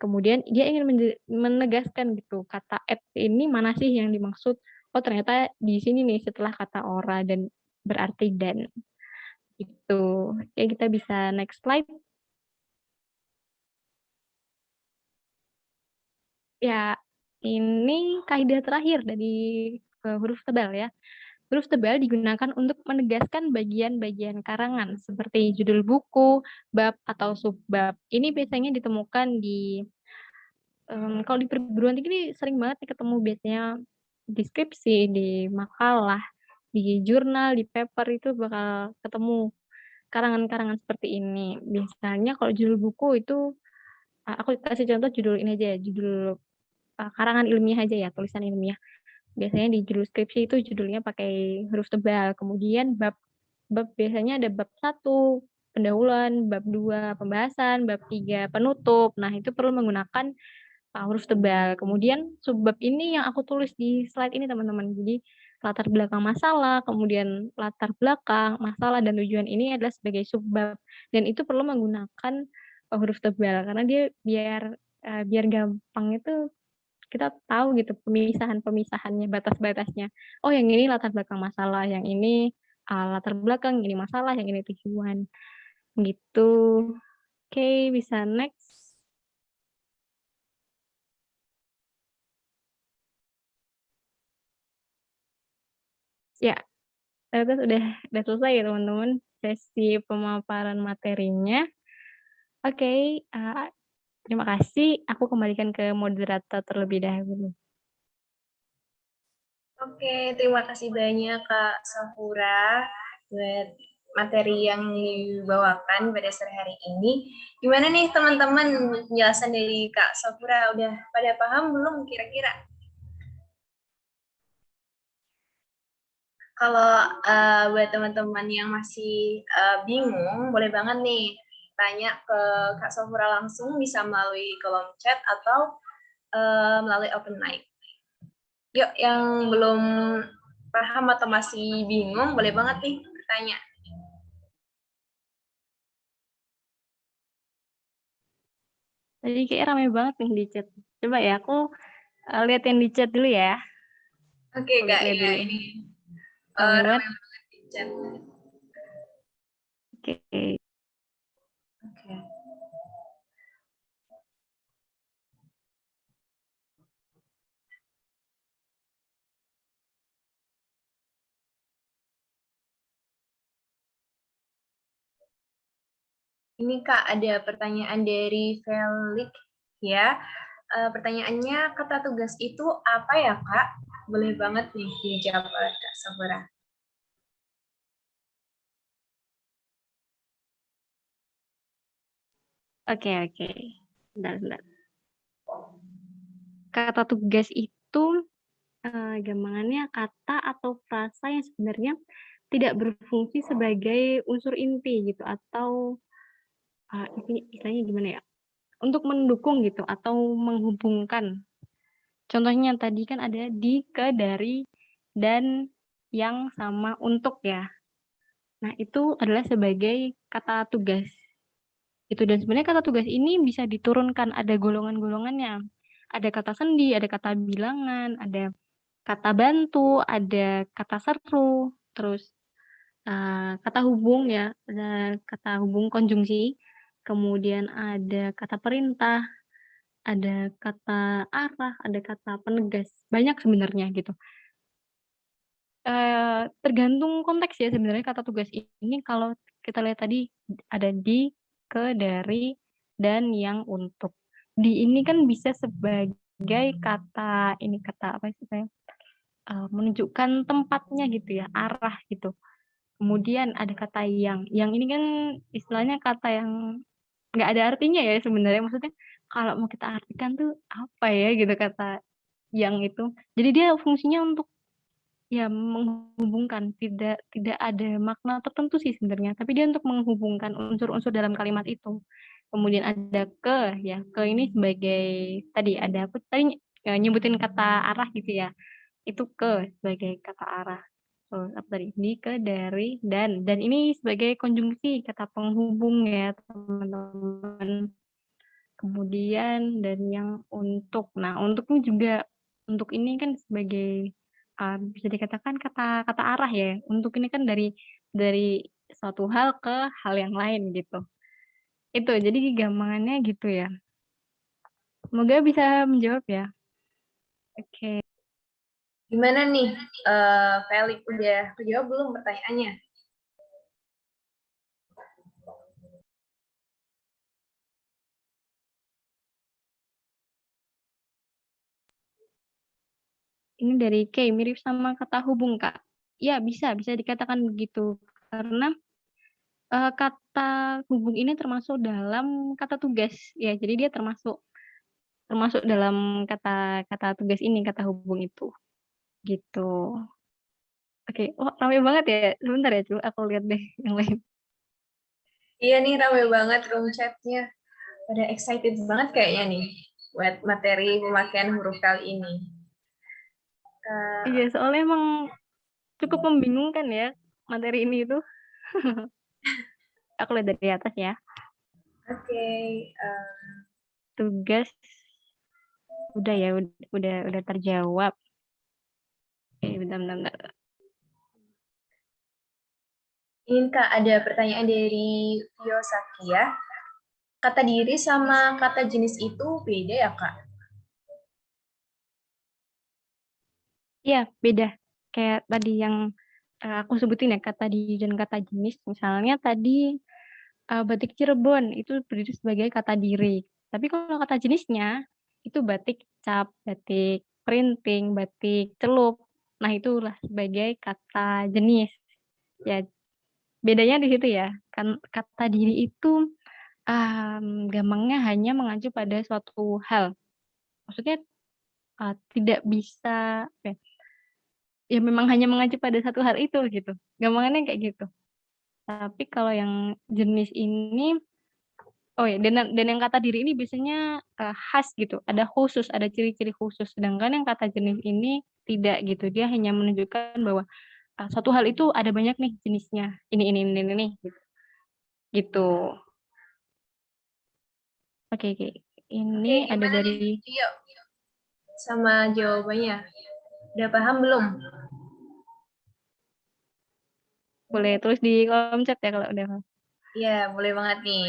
Kemudian dia ingin menegaskan gitu, kata et ini mana sih yang dimaksud, oh ternyata di sini nih setelah kata ora dan berarti dan, gitu. Oke, kita bisa next slide. Ya, ini kaidah terakhir dari huruf tebal ya. Huruf tebal digunakan untuk menegaskan bagian-bagian karangan seperti judul buku, bab, atau subbab. Ini biasanya ditemukan di kalau di perguruan tinggi ini sering banget nih ketemu biasanya di skripsi, di makalah, di jurnal, di paper itu bakal ketemu karangan-karangan seperti ini. Biasanya kalau judul buku itu, aku kasih contoh judul ini aja ya, judul karangan ilmiah aja ya, tulisan ilmiah. Biasanya di judul skripsi itu judulnya pakai huruf tebal. Kemudian bab biasanya ada bab 1 pendahuluan, bab 2 pembahasan, bab 3 penutup. Nah, itu perlu menggunakan huruf tebal. Kemudian subbab ini yang aku tulis di slide ini teman-teman. Jadi latar belakang masalah, kemudian latar belakang masalah dan tujuan ini adalah sebagai subbab dan itu perlu menggunakan huruf tebal karena dia biar gampang itu kita tahu gitu pemisahan-pemisahannya, batas-batasnya. Oh, yang ini latar belakang masalah, yang ini latar belakang, yang ini masalah, yang ini tujuan. Gitu. Oke, bisa next. Ya, terus udah selesai ya teman-teman sesi pemaparan materinya. Oke, terima kasih. Aku kembalikan ke moderator terlebih dahulu.
Oke, terima kasih banyak Kak Safura buat materi yang dibawakan pada sore hari ini. Gimana nih teman-teman penjelasan dari Kak Safura? Udah pada paham belum kira-kira? Kalau buat teman-teman yang masih bingung, boleh banget nih tanya ke Kak Safura langsung, bisa melalui kolom chat atau melalui open mic. Yuk, yang belum paham atau masih bingung, boleh banget nih bertanya.
Tadi kayak ramai banget nih di chat. Coba ya, aku lihat yang di chat dulu ya.
Oke, Kak,
Lihat
ya
dulu.
ini
Ramai
ramai
banget.
banget di chat.
Oke.
Oke. Ini Kak, ada pertanyaan dari Felix ya. Pertanyaannya, kata tugas itu apa ya Kak? Boleh banget nih dijawab oleh Kak Safura.
Oke. Bentar. Kata tugas itu gampangannya kata atau frasa yang sebenarnya tidak berfungsi sebagai unsur inti gitu atau istilahnya gimana ya? Untuk mendukung gitu atau menghubungkan. Contohnya tadi kan ada di, ke, dari, dan, yang, sama, untuk ya. Nah, itu adalah sebagai kata tugas. Itu dan sebenarnya kata tugas ini bisa diturunkan, ada golongan-golongannya. Ada kata sendi, ada kata bilangan, ada kata bantu, ada kata seru, terus kata hubung ya, ada kata hubung konjungsi, kemudian ada kata perintah, ada kata arah, ada kata penegas, banyak sebenarnya gitu. Tergantung konteks ya sebenarnya kata tugas ini kalau kita lihat tadi ada di, ke, dari, dan, yang, untuk. Di ini kan bisa sebagai kata ini kata apa sih saya? Menunjukkan tempatnya gitu ya, arah gitu. Kemudian ada kata yang ini kan istilahnya kata yang nggak ada artinya ya sebenarnya, maksudnya kalau mau kita artikan tuh apa ya gitu kata yang itu. Jadi dia fungsinya untuk ya menghubungkan, tidak ada makna tertentu sih sebenarnya, tapi dia untuk menghubungkan unsur-unsur dalam kalimat itu. Kemudian ada ke, ya ke ini sebagai tadi ada apa tadi nyebutin kata arah gitu ya, itu ke sebagai kata arah. Terus apa tadi? Di, ke, dari, dan ini sebagai konjungsi kata penghubung ya teman-teman. Kemudian dan yang untuk. Nah, untuknya juga untuk ini kan sebagai bisa dikatakan kata arah ya. Untuk ini kan dari suatu hal ke hal yang lain gitu. Itu jadi gampangannya gitu ya. Semoga bisa menjawab ya. Oke.
Gimana nih, Felix, udah kejawab belum pertanyaannya?
Ini dari Kay, mirip sama kata hubung, Kak. Ya, bisa dikatakan begitu. Karena kata hubung ini termasuk dalam kata tugas. Ya, jadi dia termasuk dalam kata tugas ini, kata hubung itu. Gitu. Oke, oh ramai banget ya. Sebentar ya, Cu, aku lihat deh yang lain.
Iya nih, ramai banget room chat-nya. Pada excited banget kayaknya nih buat materi pemakaian huruf kali ini.
Iya, soalnya emang cukup membingungkan ya materi ini itu. Aku lihat dari atas ya.
Oke,
Tugas udah ya, udah terjawab. Oke, bentar.
ini Kak ada pertanyaan dari Vio Sakia. Kata diri sama kata jenis itu beda ya Kak?
Iya, beda. Kayak tadi yang aku sebutin ya, kata diri dan kata jenis. Misalnya tadi batik Cirebon itu berdiri sebagai kata diri. Tapi kalau kata jenisnya itu batik cap, batik printing, batik celup. Nah, itulah sebagai kata jenis. Ya, bedanya di situ ya. Kan kata diri itu gampangnya hanya mengacu pada suatu hal. Maksudnya tidak bisa apa ya, ya memang hanya mengacu pada satu hal itu gitu. Gampangannya kayak gitu. Tapi kalau yang jenis ini, oh ya, dan yang kata diri ini biasanya khas gitu, ada khusus, ada ciri-ciri khusus. Sedangkan yang kata jenis ini tidak gitu. Dia hanya menunjukkan bahwa suatu hal itu ada banyak nih jenisnya. Ini gitu. Gitu. Oke. Ini
Oke,
ada
gimana nih
dari
Vio sama jawabannya? Udah paham belum?
boleh tulis di kolom chat ya kalau udah.
Iya, boleh banget nih.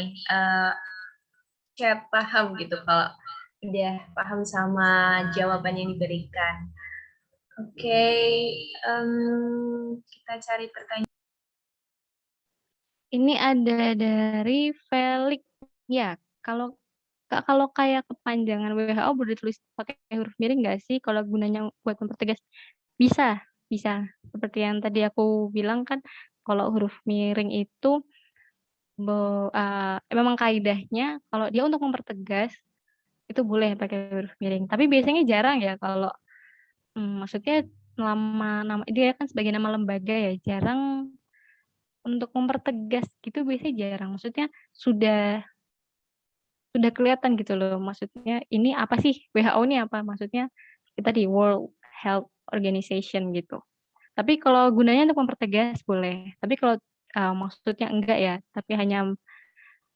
Chat paham gitu kalau udah paham sama jawaban yang diberikan. Oke, kita cari pertanyaan.
Ini ada dari Felix. Ya, kalau kalau kayak kepanjangan WHO boleh ditulis pakai huruf miring nggak sih kalau gunanya buat mempertegas? Bisa. Seperti yang tadi aku bilang kan, kalau huruf miring itu memang kaidahnya kalau dia untuk mempertegas itu boleh pakai huruf miring. Tapi biasanya jarang ya kalau maksudnya nama dia kan sebagai nama lembaga ya, jarang untuk mempertegas gitu biasanya jarang. Maksudnya sudah kelihatan gitu loh, maksudnya ini apa sih, WHO ini apa, maksudnya kita di World Health Organization gitu. Tapi kalau gunanya untuk mempertegas boleh, tapi kalau maksudnya enggak ya, tapi hanya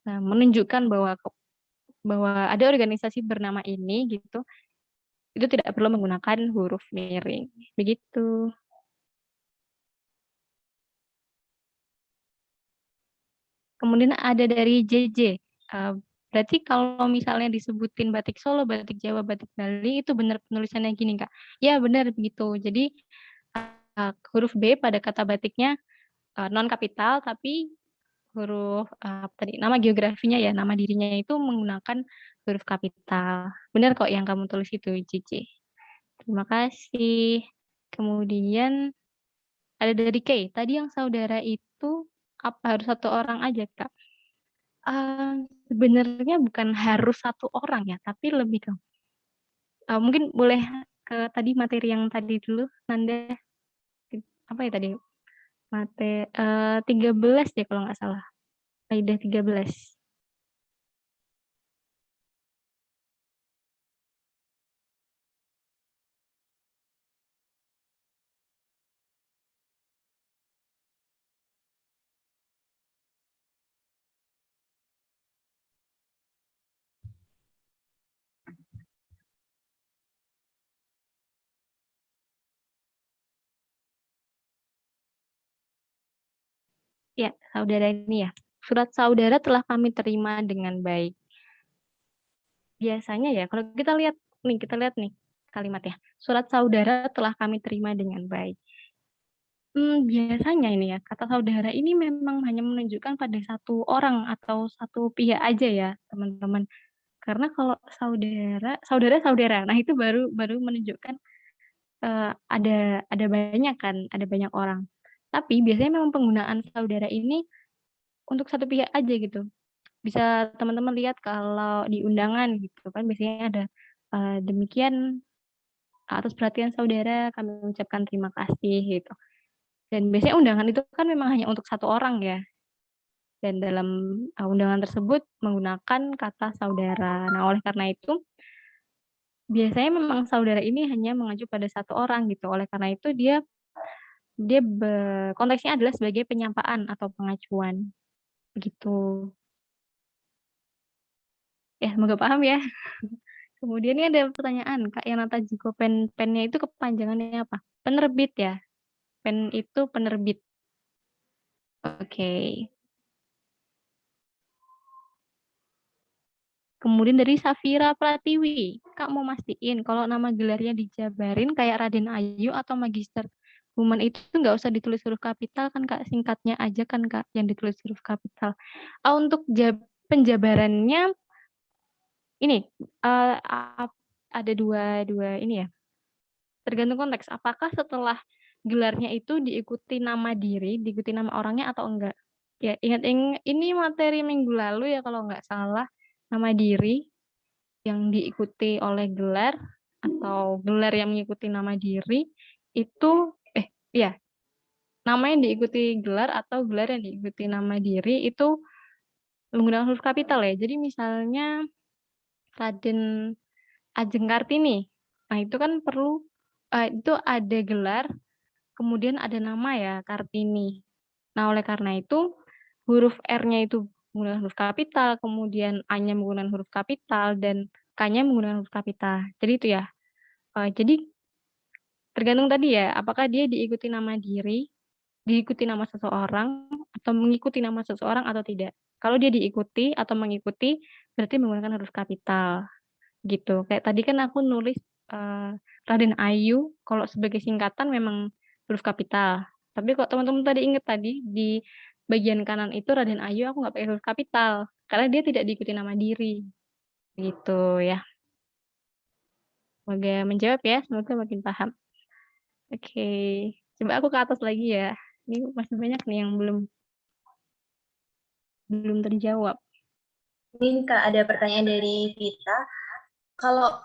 menunjukkan bahwa ada organisasi bernama ini gitu, itu tidak perlu menggunakan huruf miring, begitu. Kemudian ada dari JJ, berarti kalau misalnya disebutin batik Solo, batik Jawa, batik Bali itu benar penulisannya gini, Kak? Ya benar begitu. Jadi huruf B pada kata batiknya non kapital, tapi huruf tadi nama geografinya ya, nama dirinya itu menggunakan huruf kapital. Benar kok yang kamu tulis itu, JJ. Terima kasih. Kemudian ada dari Kay, tadi yang saudara itu apa harus satu orang aja, Kak? Sebenarnya bukan harus satu orang ya, tapi lebih ke mungkin boleh ke tadi materi yang tadi dulu, Nanda, apa ya tadi, 13 deh kalau nggak salah, Kaidah 13. Ya, saudara ini ya. Surat saudara telah kami terima dengan baik. biasanya ya kalau kita lihat nih kalimatnya, surat saudara telah kami terima dengan baik. Biasanya ini ya, kata saudara ini memang hanya menunjukkan pada satu orang atau satu pihak aja ya, teman-teman. Karena kalau saudara-saudara, nah itu baru baru menunjukkan, ada banyak kan, ada banyak orang. Tapi biasanya memang penggunaan saudara ini untuk satu pihak aja gitu. Bisa teman-teman lihat kalau di undangan gitu kan biasanya ada, demikian atas perhatian saudara kami mengucapkan terima kasih gitu. Dan biasanya undangan itu kan memang hanya untuk satu orang ya, dan dalam, undangan tersebut menggunakan kata saudara. Nah, oleh karena itu, biasanya memang saudara ini hanya mengacu pada satu orang gitu. Oleh karena itu dia dia konteksnya adalah sebagai penyampaan atau pengacuan, begitu. Ya, semoga paham ya. Kemudian ini ada pertanyaan, Kak Yanata Jiko, pennya itu kepanjangannya apa? Penerbit ya? Pen itu penerbit. Oke. Kemudian dari Safira Pratiwi, Kak mau mastiin kalau nama gelarnya dijabarin kayak Raden Ayu atau Magister Woman itu nggak usah ditulis huruf kapital kan Kak, singkatnya aja kan Kak yang ditulis huruf kapital. Untuk penjabarannya ini ada dua ini ya, tergantung konteks. Apakah setelah gelarnya itu diikuti nama diri, diikuti nama orangnya atau enggak? Ya ingat ini materi minggu lalu ya kalau nggak salah, nama diri yang diikuti oleh gelar atau gelar yang mengikuti nama diri itu iya, nama yang diikuti gelar atau gelar yang diikuti nama diri itu menggunakan huruf kapital ya. Jadi misalnya Raden Ajeng Kartini. Nah, itu kan perlu itu ada gelar, kemudian ada nama ya, Kartini. Nah, oleh karena itu huruf R-nya itu menggunakan huruf kapital, kemudian A-nya menggunakan huruf kapital, dan K-nya menggunakan huruf kapital. Jadi itu ya. Jadi tergantung tadi ya, apakah dia diikuti nama diri, diikuti nama seseorang, atau mengikuti nama seseorang atau tidak. Kalau dia diikuti atau mengikuti, berarti menggunakan huruf kapital. Gitu. Kayak tadi kan aku nulis Raden Ayu, kalau sebagai singkatan memang huruf kapital. Tapi kok teman-teman tadi ingat tadi di bagian kanan itu Raden Ayu aku nggak pakai huruf kapital karena dia tidak diikuti nama diri. Gitu ya. Semoga menjawab ya, semoga makin paham. Oke, coba aku ke atas lagi ya. Ini masih banyak nih yang belum terjawab.
Ini Kak, ada pertanyaan dari Vita. Kalau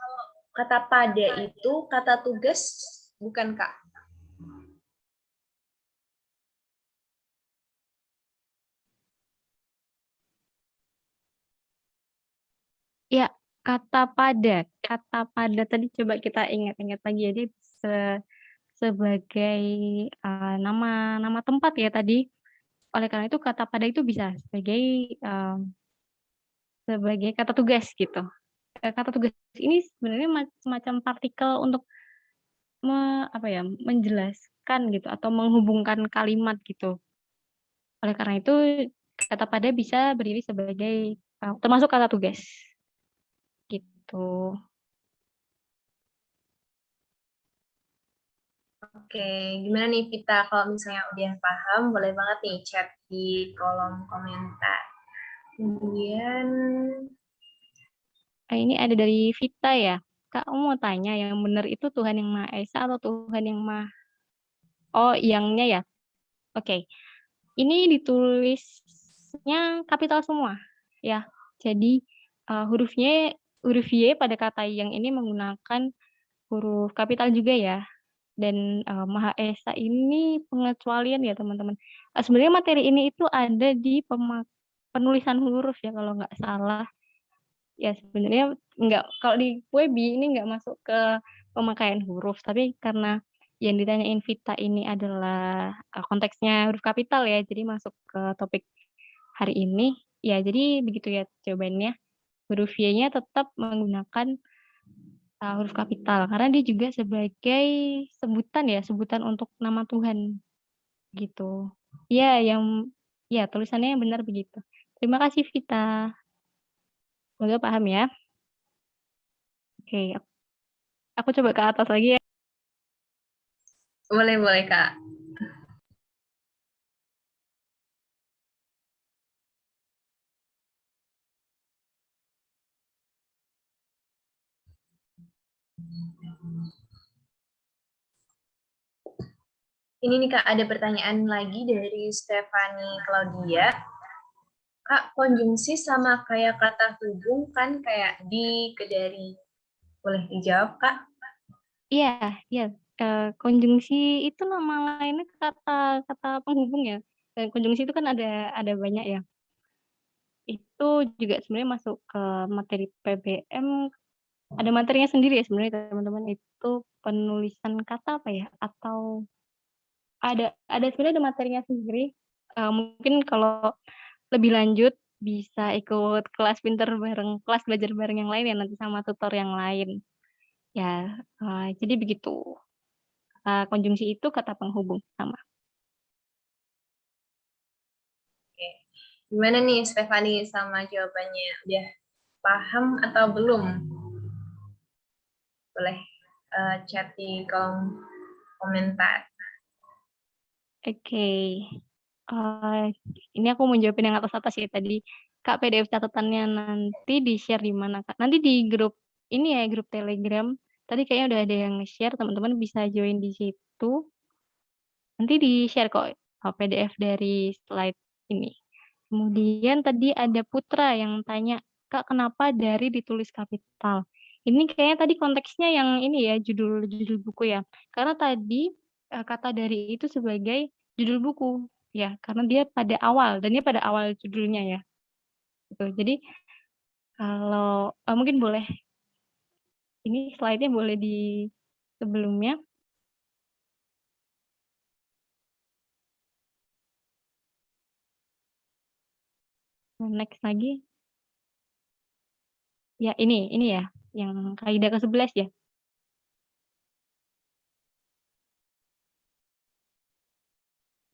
kata pada itu kata tugas bukan Kak?
Ya, kata pada tadi coba kita ingat-ingat lagi ya, dia sebagai nama tempat ya tadi. Oleh karena itu kata pada itu bisa sebagai kata tugas gitu. Kata tugas ini sebenarnya semacam partikel untuk menjelaskan gitu atau menghubungkan kalimat gitu. Oleh karena itu kata pada bisa berdiri sebagai termasuk kata tugas gitu.
Oke, gimana nih Vita? Kalau misalnya udah paham, boleh banget nih chat di kolom komentar. Kemudian,
Ini ada dari Vita ya. Kak, aku mau tanya yang benar itu Tuhan yang Maha Esa atau Tuhan yang Maha... Oh, yangnya ya. Oke. Ini ditulisnya kapital semua ya. Jadi huruf Y pada kata yang ini menggunakan huruf kapital juga ya. Dan Maha Esa ini pengecualian ya teman-teman. Sebenarnya materi ini itu ada di penulisan huruf ya kalau nggak salah. Ya sebenarnya nggak, kalau di Webi ini nggak masuk ke pemakaian huruf, tapi karena yang ditanyain Vita ini adalah konteksnya huruf kapital ya, jadi masuk ke topik hari ini. Ya jadi begitu ya jawabannya. Huruf Y-nya tetap menggunakan huruf kapital karena dia juga sebagai sebutan untuk nama Tuhan gitu. Ya, tulisannya yang benar begitu. Terima kasih Vita. Semoga paham ya. Oke, aku coba ke atas lagi ya.
Boleh, boleh, Kak. Ini nih Kak, ada pertanyaan lagi dari Stefani Claudia. Kak, konjungsi sama kayak kata hubung kan kayak di, ke, dari. Boleh dijawab, Kak?
Iya, iya. Konjungsi itu nama lainnya kata kata penghubung ya. Dan konjungsi itu kan ada banyak ya. Itu juga sebenarnya masuk ke materi PBM. Ada materinya sendiri ya sebenarnya teman-teman. Itu penulisan kata apa ya? Atau ada sebenarnya ada materinya sendiri. Mungkin kalau lebih lanjut bisa ikut kelas pinter bareng, kelas belajar bareng yang lain ya nanti sama tutor yang lain. Ya, jadi begitu. Konjungsi itu kata penghubung sama.
Oke. Gimana nih Stefani sama jawabannya? Udah paham atau belum? Boleh chat di kolom komentar.
Oke. Ini aku mau jawabin yang atas-atas ya tadi. Kak, PDF catatannya nanti di-share di mana, Kak? Nanti di grup ini ya, grup Telegram. Tadi kayaknya udah ada yang nge-share, teman-teman bisa join di situ. Nanti di-share kok PDF dari slide ini. Kemudian tadi ada Putra yang tanya, Kak, kenapa dari ditulis kapital? Ini kayaknya tadi konteksnya yang ini ya, judul buku ya. Karena tadi kata dari itu sebagai judul buku ya, karena dia pada awal dan dia pada awal judulnya ya. Gitu. Jadi kalau mungkin boleh ini slide-nya boleh di sebelumnya. Next lagi. Ya, ini ya, yang kaidah ke-11 ya.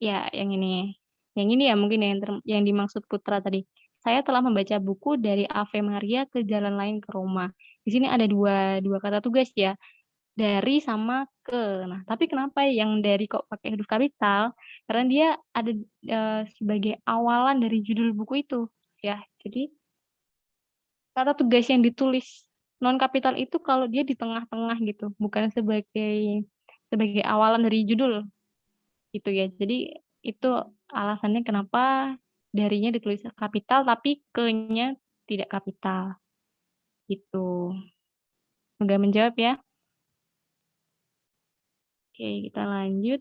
Ya, yang ini. Yang ini ya mungkin yang dimaksud Putra tadi. Saya telah membaca buku dari Ave Maria ke Jalan Lain ke Roma. Di sini ada dua kata tugas ya, dari sama ke. Nah, tapi kenapa yang dari kok pakai huruf kapital? Karena dia ada sebagai awalan dari judul buku itu, ya. Jadi kata tugas yang ditulis non kapital itu kalau dia di tengah-tengah gitu, bukan sebagai awalan dari judul gitu ya. Jadi itu alasannya kenapa darinya ditulis kapital tapi ke-nya tidak kapital. Gitu. Semoga menjawab ya. Oke, kita lanjut.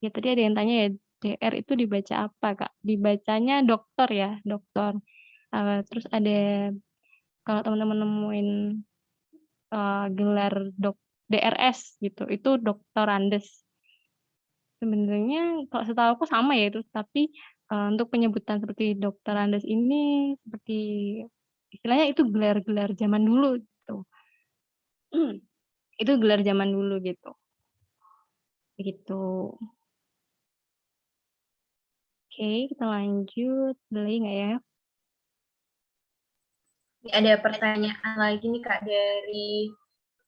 Ya tadi ada yang tanya ya, DR itu dibaca apa, Kak? Dibacanya dokter ya, dokter. Terus ada kalau teman-teman nemuin gelar DRS gitu, itu doktorandes. Sebenarnya kalau setahu aku sama ya itu, tapi untuk penyebutan seperti doktorandes ini seperti istilahnya itu gelar-gelar zaman dulu gitu. Itu gelar zaman dulu gitu. Begitu. Oke, kita lanjut. Boleh nggak ya?
Ini ada pertanyaan lagi nih Kak dari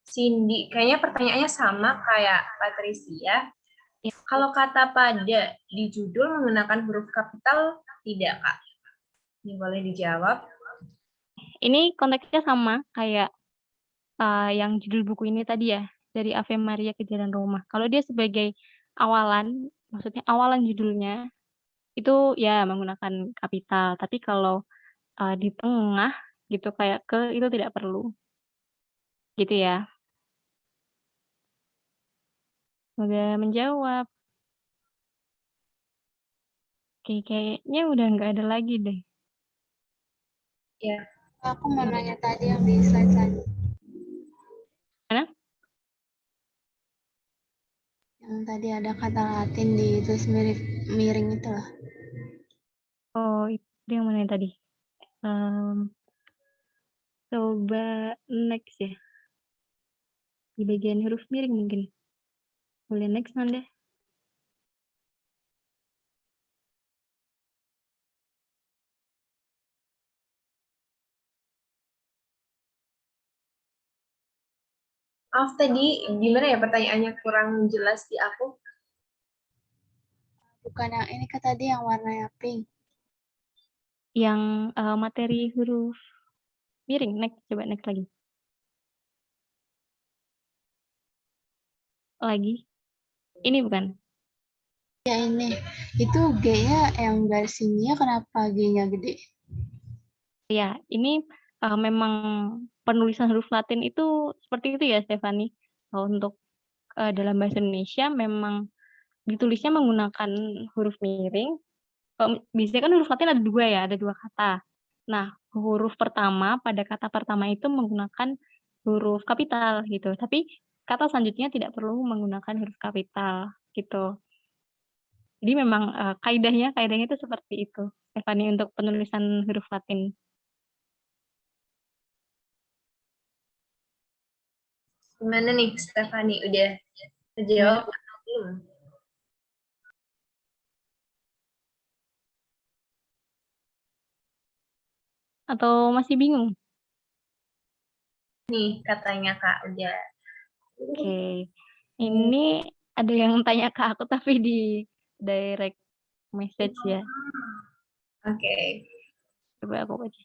Cindy. Kayaknya pertanyaannya sama kayak Patricia.
Ya.
Kalau kata pada di judul menggunakan huruf kapital tidak, Kak? Ini boleh dijawab.
Ini konteksnya sama kayak yang judul buku ini tadi ya, dari Ave Maria ke Jalan Roma. Kalau dia sebagai awalan, maksudnya awalan judulnya, itu ya menggunakan kapital. Tapi kalau di tengah gitu kayak ke, itu tidak perlu. Gitu ya. Semoga menjawab. Oke, kayaknya udah nggak ada lagi deh.
Ya,
Aku mau nanya tadi yang di slide tadi.
Mana?
Yang tadi ada kata Latin di tulis miring itu lah.
Oh, itu yang mana yang tadi? Coba next ya. Di bagian huruf miring mungkin. Boleh next, Nanda.
Maaf tadi gimana ya pertanyaannya kurang jelas di aku.
Bukan yang ini Kak tadi yang warnanya pink.
Yang materi huruf miring, next, coba next lagi. Lagi. Ini bukan?
Ya ini. Itu G-nya yang garis sininya kenapa G-nya gede?
Ya, ini memang penulisan huruf Latin itu seperti itu ya, Stefani. Untuk dalam bahasa Indonesia memang ditulisnya menggunakan huruf miring. Biasanya kan huruf Latin ada dua ya, ada dua kata. Nah, huruf pertama pada kata pertama itu menggunakan huruf kapital gitu. Tapi kata selanjutnya tidak perlu menggunakan huruf kapital gitu. Jadi memang kaidahnya itu seperti itu, Stefani, untuk penulisan huruf Latin.
Gimana nih, Stefani? Udah terjawab atau belum?
Atau masih bingung?
Nih, katanya Kak, udah.
Oke. Ini ada yang tanya ke aku tapi di direct message ya.
Oke.
Coba aku baca.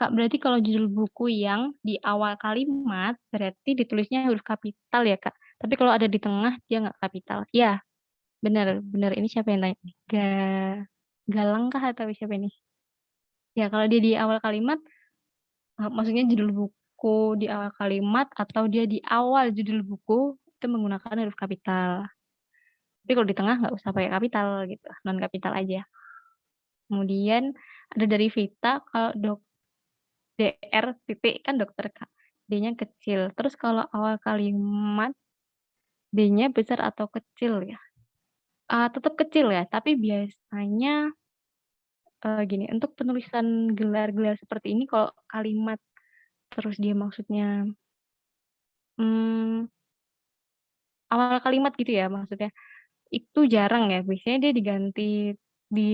Kak, berarti kalau judul buku yang di awal kalimat berarti ditulisnya huruf kapital ya, Kak. Tapi kalau ada di tengah dia nggak kapital. Ya, benar, benar. Ini siapa yang tanya? Galang kah atau siapa ini? Ya, kalau dia di awal kalimat, maksudnya judul buku di awal kalimat atau dia di awal judul buku itu menggunakan huruf kapital. Tapi kalau di tengah nggak usah pakai kapital gitu, non kapital aja. Kemudian ada dari Vita, kalau DR titik kan dokter Kak. D-nya kecil. Terus kalau awal kalimat D-nya besar atau kecil ya? Tetap kecil ya, tapi biasanya gini, untuk penulisan gelar-gelar seperti ini kalau kalimat terus dia maksudnya hmm, awal kalimat gitu ya maksudnya, itu jarang ya. Biasanya dia diganti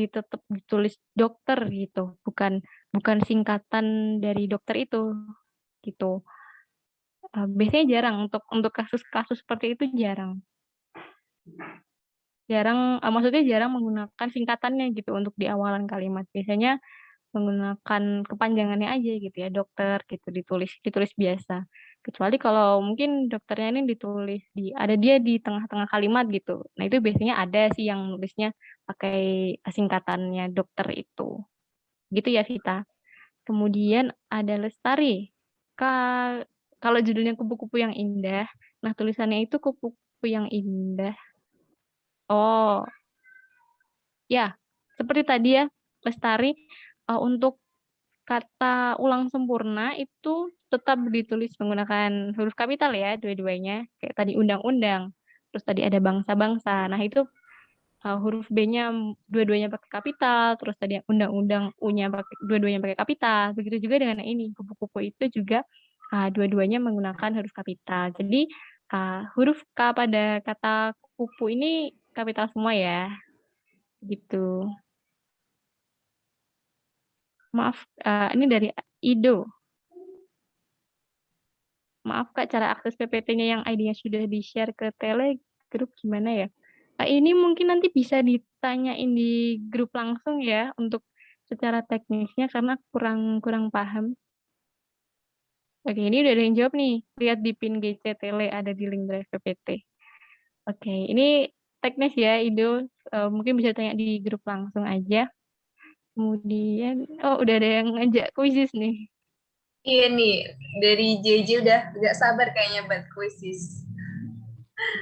tetap ditulis dokter gitu, bukan bukan singkatan dari dokter itu gitu. Biasanya jarang untuk kasus-kasus seperti itu jarang. Jarang, maksudnya jarang menggunakan singkatannya gitu untuk di awalan kalimat. Biasanya menggunakan kepanjangannya aja gitu ya, dokter gitu ditulis ditulis biasa. Kecuali kalau mungkin dokternya ini ditulis ada dia di tengah-tengah kalimat gitu. Nah, itu biasanya ada sih yang nulisnya pakai singkatannya dokter itu. Gitu ya, Vita. Kemudian ada Lestari. Kalau judulnya kupu-kupu yang indah, nah tulisannya itu kupu-kupu yang indah. Oh, ya, seperti tadi ya, Lestari, untuk kata ulang sempurna itu tetap ditulis menggunakan huruf kapital ya, dua-duanya. Kayak tadi undang-undang, terus tadi ada bangsa-bangsa. Nah, itu huruf B-nya dua-duanya pakai kapital, terus tadi undang-undang U-nya dua-duanya pakai kapital. Begitu juga dengan yang ini, kupu-kupu itu juga dua-duanya menggunakan huruf kapital. Jadi, huruf K pada kata kupu ini kapital semua ya. Gitu. Maaf, ini dari Ido. Maaf Kak, cara akses PPT-nya yang ID-nya sudah di-share ke Telegram gimana ya? Ini mungkin nanti bisa ditanyain di grup langsung ya untuk secara teknisnya karena kurang kurang paham. Oke, ini udah ada yang jawab nih. Lihat di pin GC Tele ada di link drive PPT. Oke, ini teknis ya, Ido. Mungkin bisa tanya di grup langsung aja. Kemudian, udah ada yang ngajak kuisis nih.
Iya nih, dari JJ udah gak sabar kayaknya buat kuisis.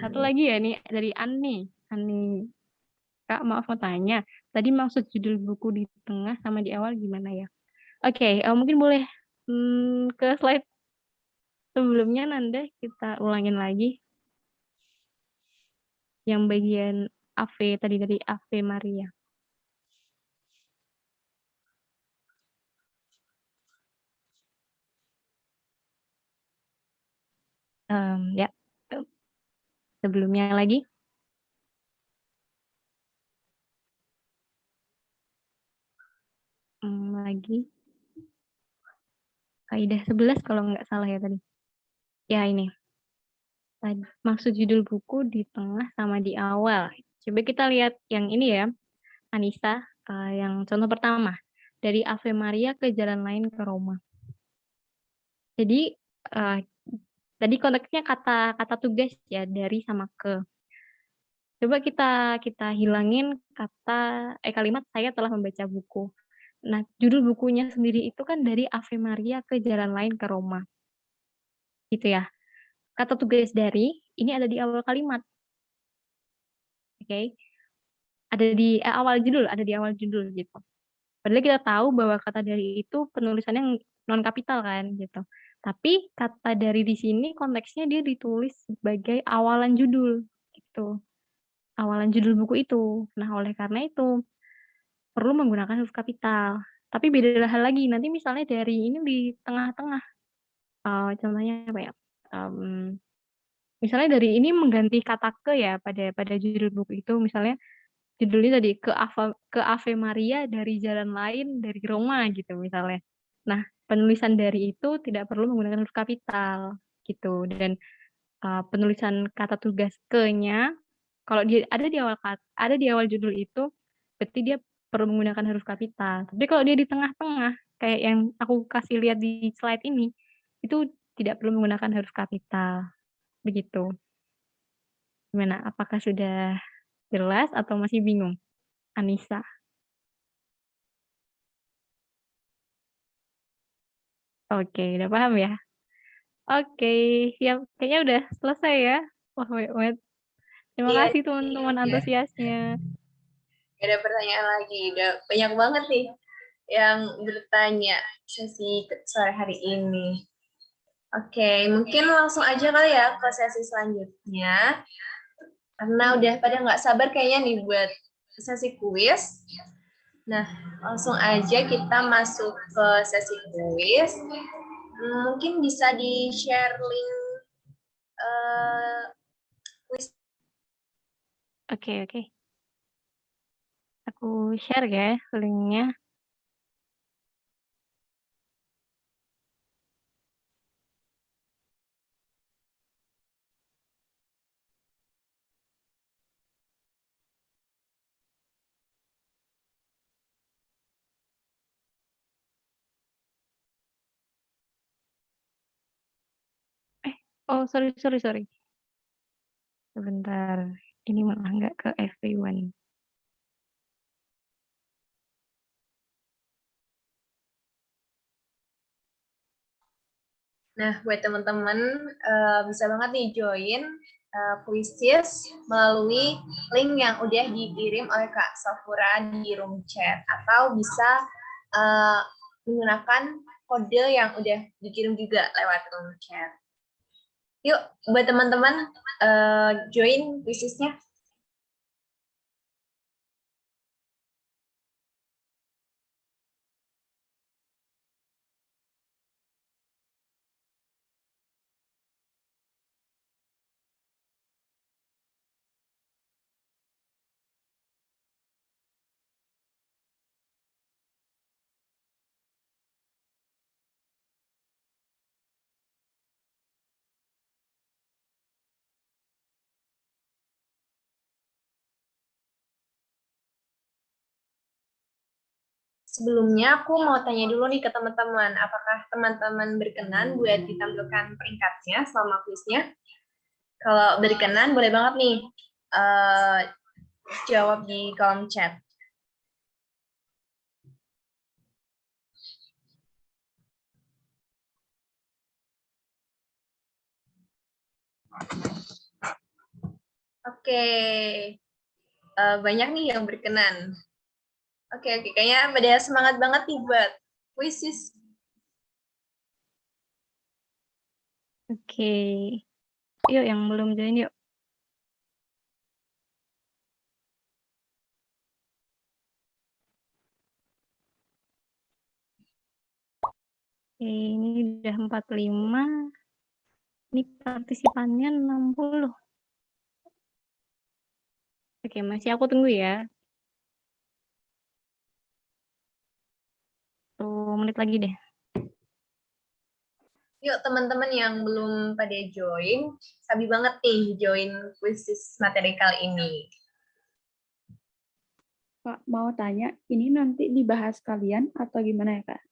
Satu lagi ya nih dari Ani. Ani, Kak, maaf mau tanya. Tadi maksud judul buku di tengah sama di awal gimana ya? Oke, mungkin boleh ke slide sebelumnya Nanda kita ulangin lagi. Yang bagian Ave tadi dari Ave Maria. Ya, sebelumnya lagi. Lagi. kaidah 11 kalau nggak salah ya tadi. Ya ini, maksud judul buku di tengah sama di awal. Coba kita lihat yang ini ya, Anissa, yang contoh pertama, dari Ave Maria ke Jalan Lain ke Roma. Jadi, tadi konteksnya kata tugas ya, dari sama ke. Coba kita hilangin kalimat "saya telah membaca buku". Nah, judul bukunya sendiri itu kan dari Ave Maria ke Jalan Lain ke Roma, gitu ya. Kata tugas dari, ini ada di awal kalimat, oke? Ada di awal judul gitu. Padahal kita tahu bahwa kata dari itu penulisannya non kapital kan gitu. Tapi kata dari di sini konteksnya dia ditulis sebagai awalan judul gitu. Awalan judul buku itu. Nah, oleh karena itu perlu menggunakan huruf kapital. Tapi beda hal lagi, nanti misalnya dari ini di tengah-tengah. Contohnya apa ya? Misalnya dari ini mengganti kata ke ya pada judul buku itu, misalnya judulnya tadi ke Ave Maria dari Jalan Lain dari Roma gitu misalnya. Nah, penulisan dari itu tidak perlu menggunakan huruf kapital gitu, dan penulisan kata tugas ke-nya kalau dia ada di awal judul itu, berarti dia perlu menggunakan huruf kapital. Tapi kalau dia di tengah-tengah, kayak yang aku kasih lihat di slide ini, itu tidak perlu menggunakan huruf kapital, begitu. Gimana? Apakah sudah jelas atau masih bingung, Anissa? Oke, udah paham ya? Oke, siap. Kayaknya udah selesai ya. Wah, banyak banget. Terima
Iya,
kasih teman-teman
iya.
antusiasnya.
Gak ada pertanyaan lagi. Udah banyak banget nih yang bertanya sesi sore hari ini. Oke, mungkin langsung aja kali ya ke sesi selanjutnya. Karena udah pada nggak sabar kayaknya nih buat sesi kuis. Nah, langsung aja kita masuk ke sesi kuis. Mungkin bisa di-share link kuis.
Oke. Aku share ya linknya. Oh, sorry. Sebentar. Ini malah nggak ke everyone.
Nah, buat teman-teman bisa banget nih join Puisius melalui link yang udah dikirim oleh Kak Safura di room chat, atau bisa menggunakan kode yang udah dikirim juga lewat room chat. Yuk, buat teman-teman join Puisiusnya. Sebelumnya aku mau tanya dulu nih ke teman-teman, apakah teman-teman berkenan buat ditampilkan peringkatnya selama kuisnya? Kalau berkenan, boleh banget nih jawab di kolom chat. Oke, banyak nih yang berkenan. Oke, kayaknya pada semangat banget nih buat kuis.
Oke. Yuk, yang belum join yuk. Oke, ini udah 45. Ini partisipannya 60. Oke, masih aku tunggu ya. 1 menit lagi deh.
Yuk teman-teman yang belum pada join, sabi banget nih join kuisis materi kali ini.
Kak, mau tanya, ini nanti dibahas kalian atau gimana ya, Kak?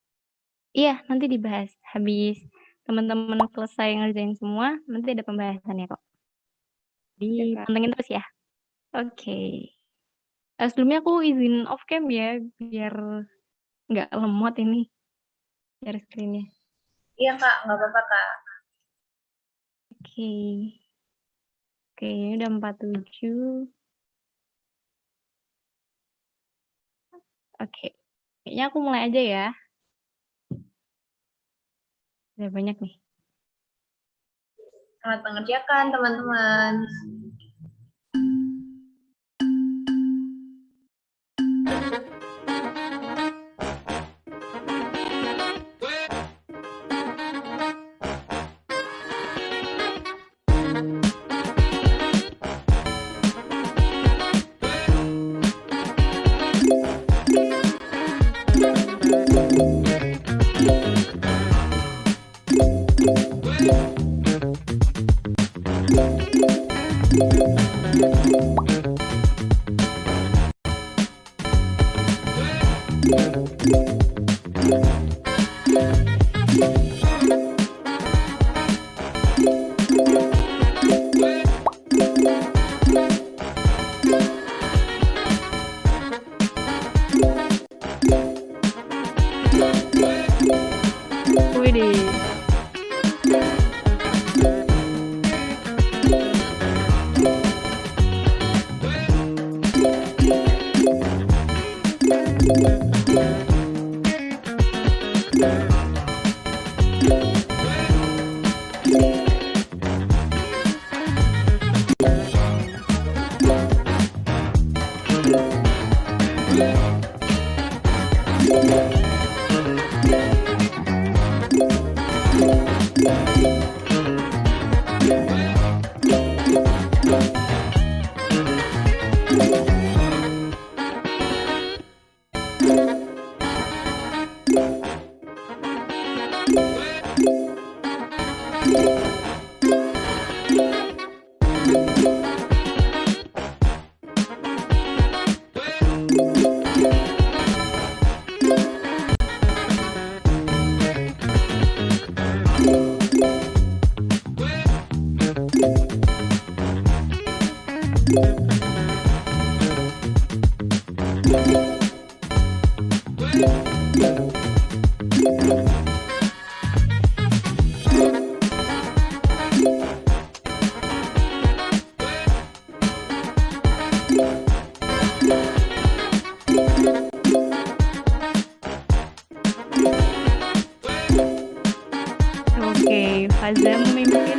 Iya, nanti dibahas. Habis teman-teman selesai ngerjain semua, nanti ada pembahasannya kok.
Oke, Kak.
Dipantengin terus ya. Oke. Sebelumnya aku izin off cam ya, biar nggak lemot ini. Share screen-nya.
Iya Kak, nggak apa-apa Kak.
Oke. Oke, ini udah 47. Oke. Kayaknya aku mulai aja ya. Udah banyak nih.
Selamat mengerjakan teman-teman.
Widih. Oke, Faza memimpin.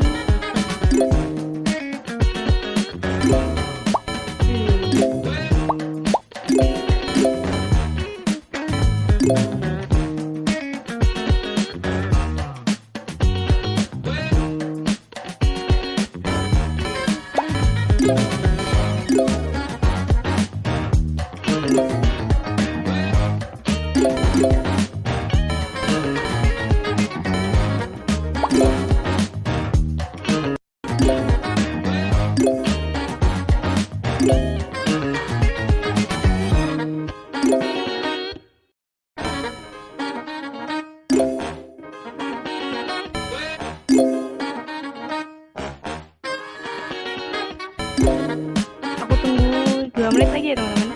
Aku tunggu 2 menit lagi ya teman-teman.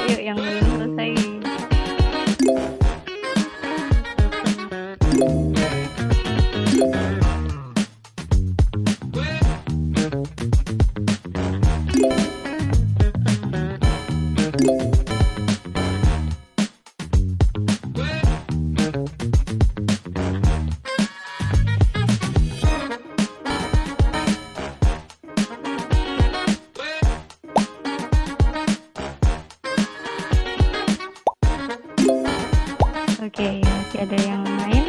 Yuk yang belum selesai. Oke, masih ada yang lain?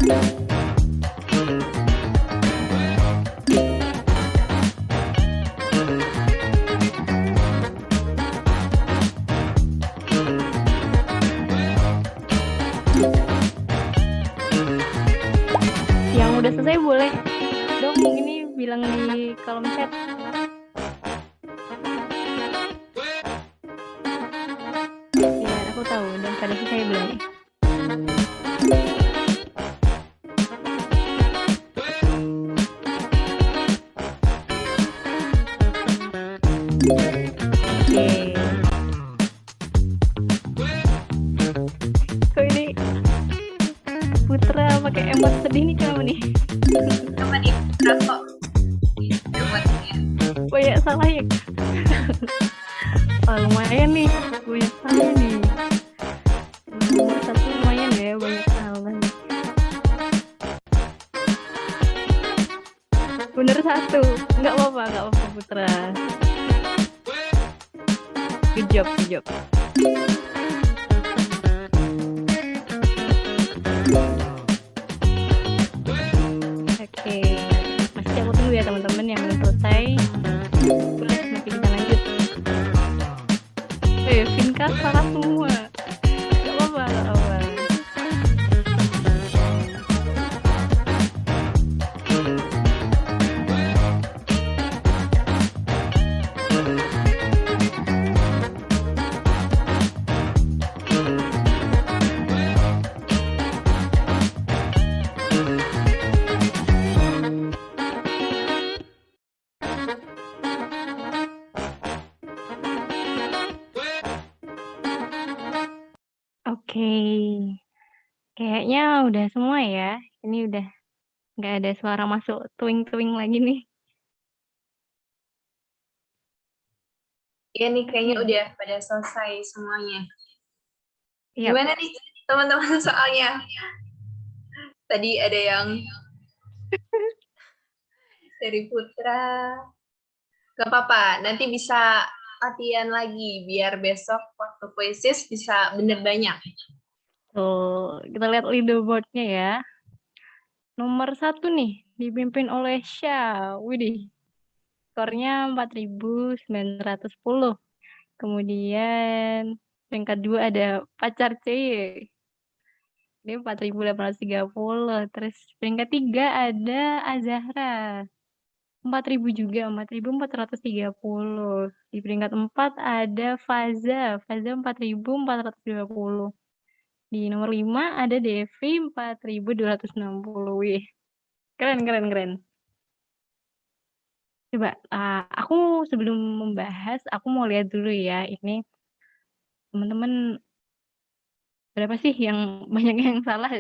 Yang udah selesai boleh dong ini bilang di kolom chat. Biar aku tahu dan pada selesai belum nih. Oke. Kok ini Putra pakai emot sedih nih kenapa nih?
Coba nih, kok buatnya.
Banyak salah ya. Oh, lumayan nih, banyak salah nih. Nomor 1 lumayan ya, banyak salah nih. Bener 1, nggak apa-apa Putra. Good job, good job. Oke, masih aku tunggu ya teman-teman yang belum selesai. Boleh masih bisa lanjut. Vinka salah semua. Gak apa-apa, gak apa-apa. Oke, kayaknya udah semua ya. Ini udah nggak ada suara masuk tuing-tuing lagi nih.
Iya nih, kayaknya
Iya.
udah pada selesai semuanya.
Iya.
Gimana nih teman-teman soalnya? Tadi ada yang dari Putra. Gak apa-apa, nanti bisa latihan lagi biar besok waktu kuisis bisa bener banyak.
Tuh, kita lihat leaderboard-nya ya. Nomor 1 nih, dipimpin oleh Syah. Widih, skornya 4.910. Kemudian peringkat 2 ada pacar C. Dia 4.830. Terus peringkat 3 ada Azahra. 4.000 juga, 4.430. Di peringkat 4 ada Faza. Faza 4.450. Di nomor 5 ada Devi 4.260. Wih, keren. Coba, aku sebelum membahas, aku mau lihat dulu ya, ini teman-teman berapa sih yang banyak yang salah,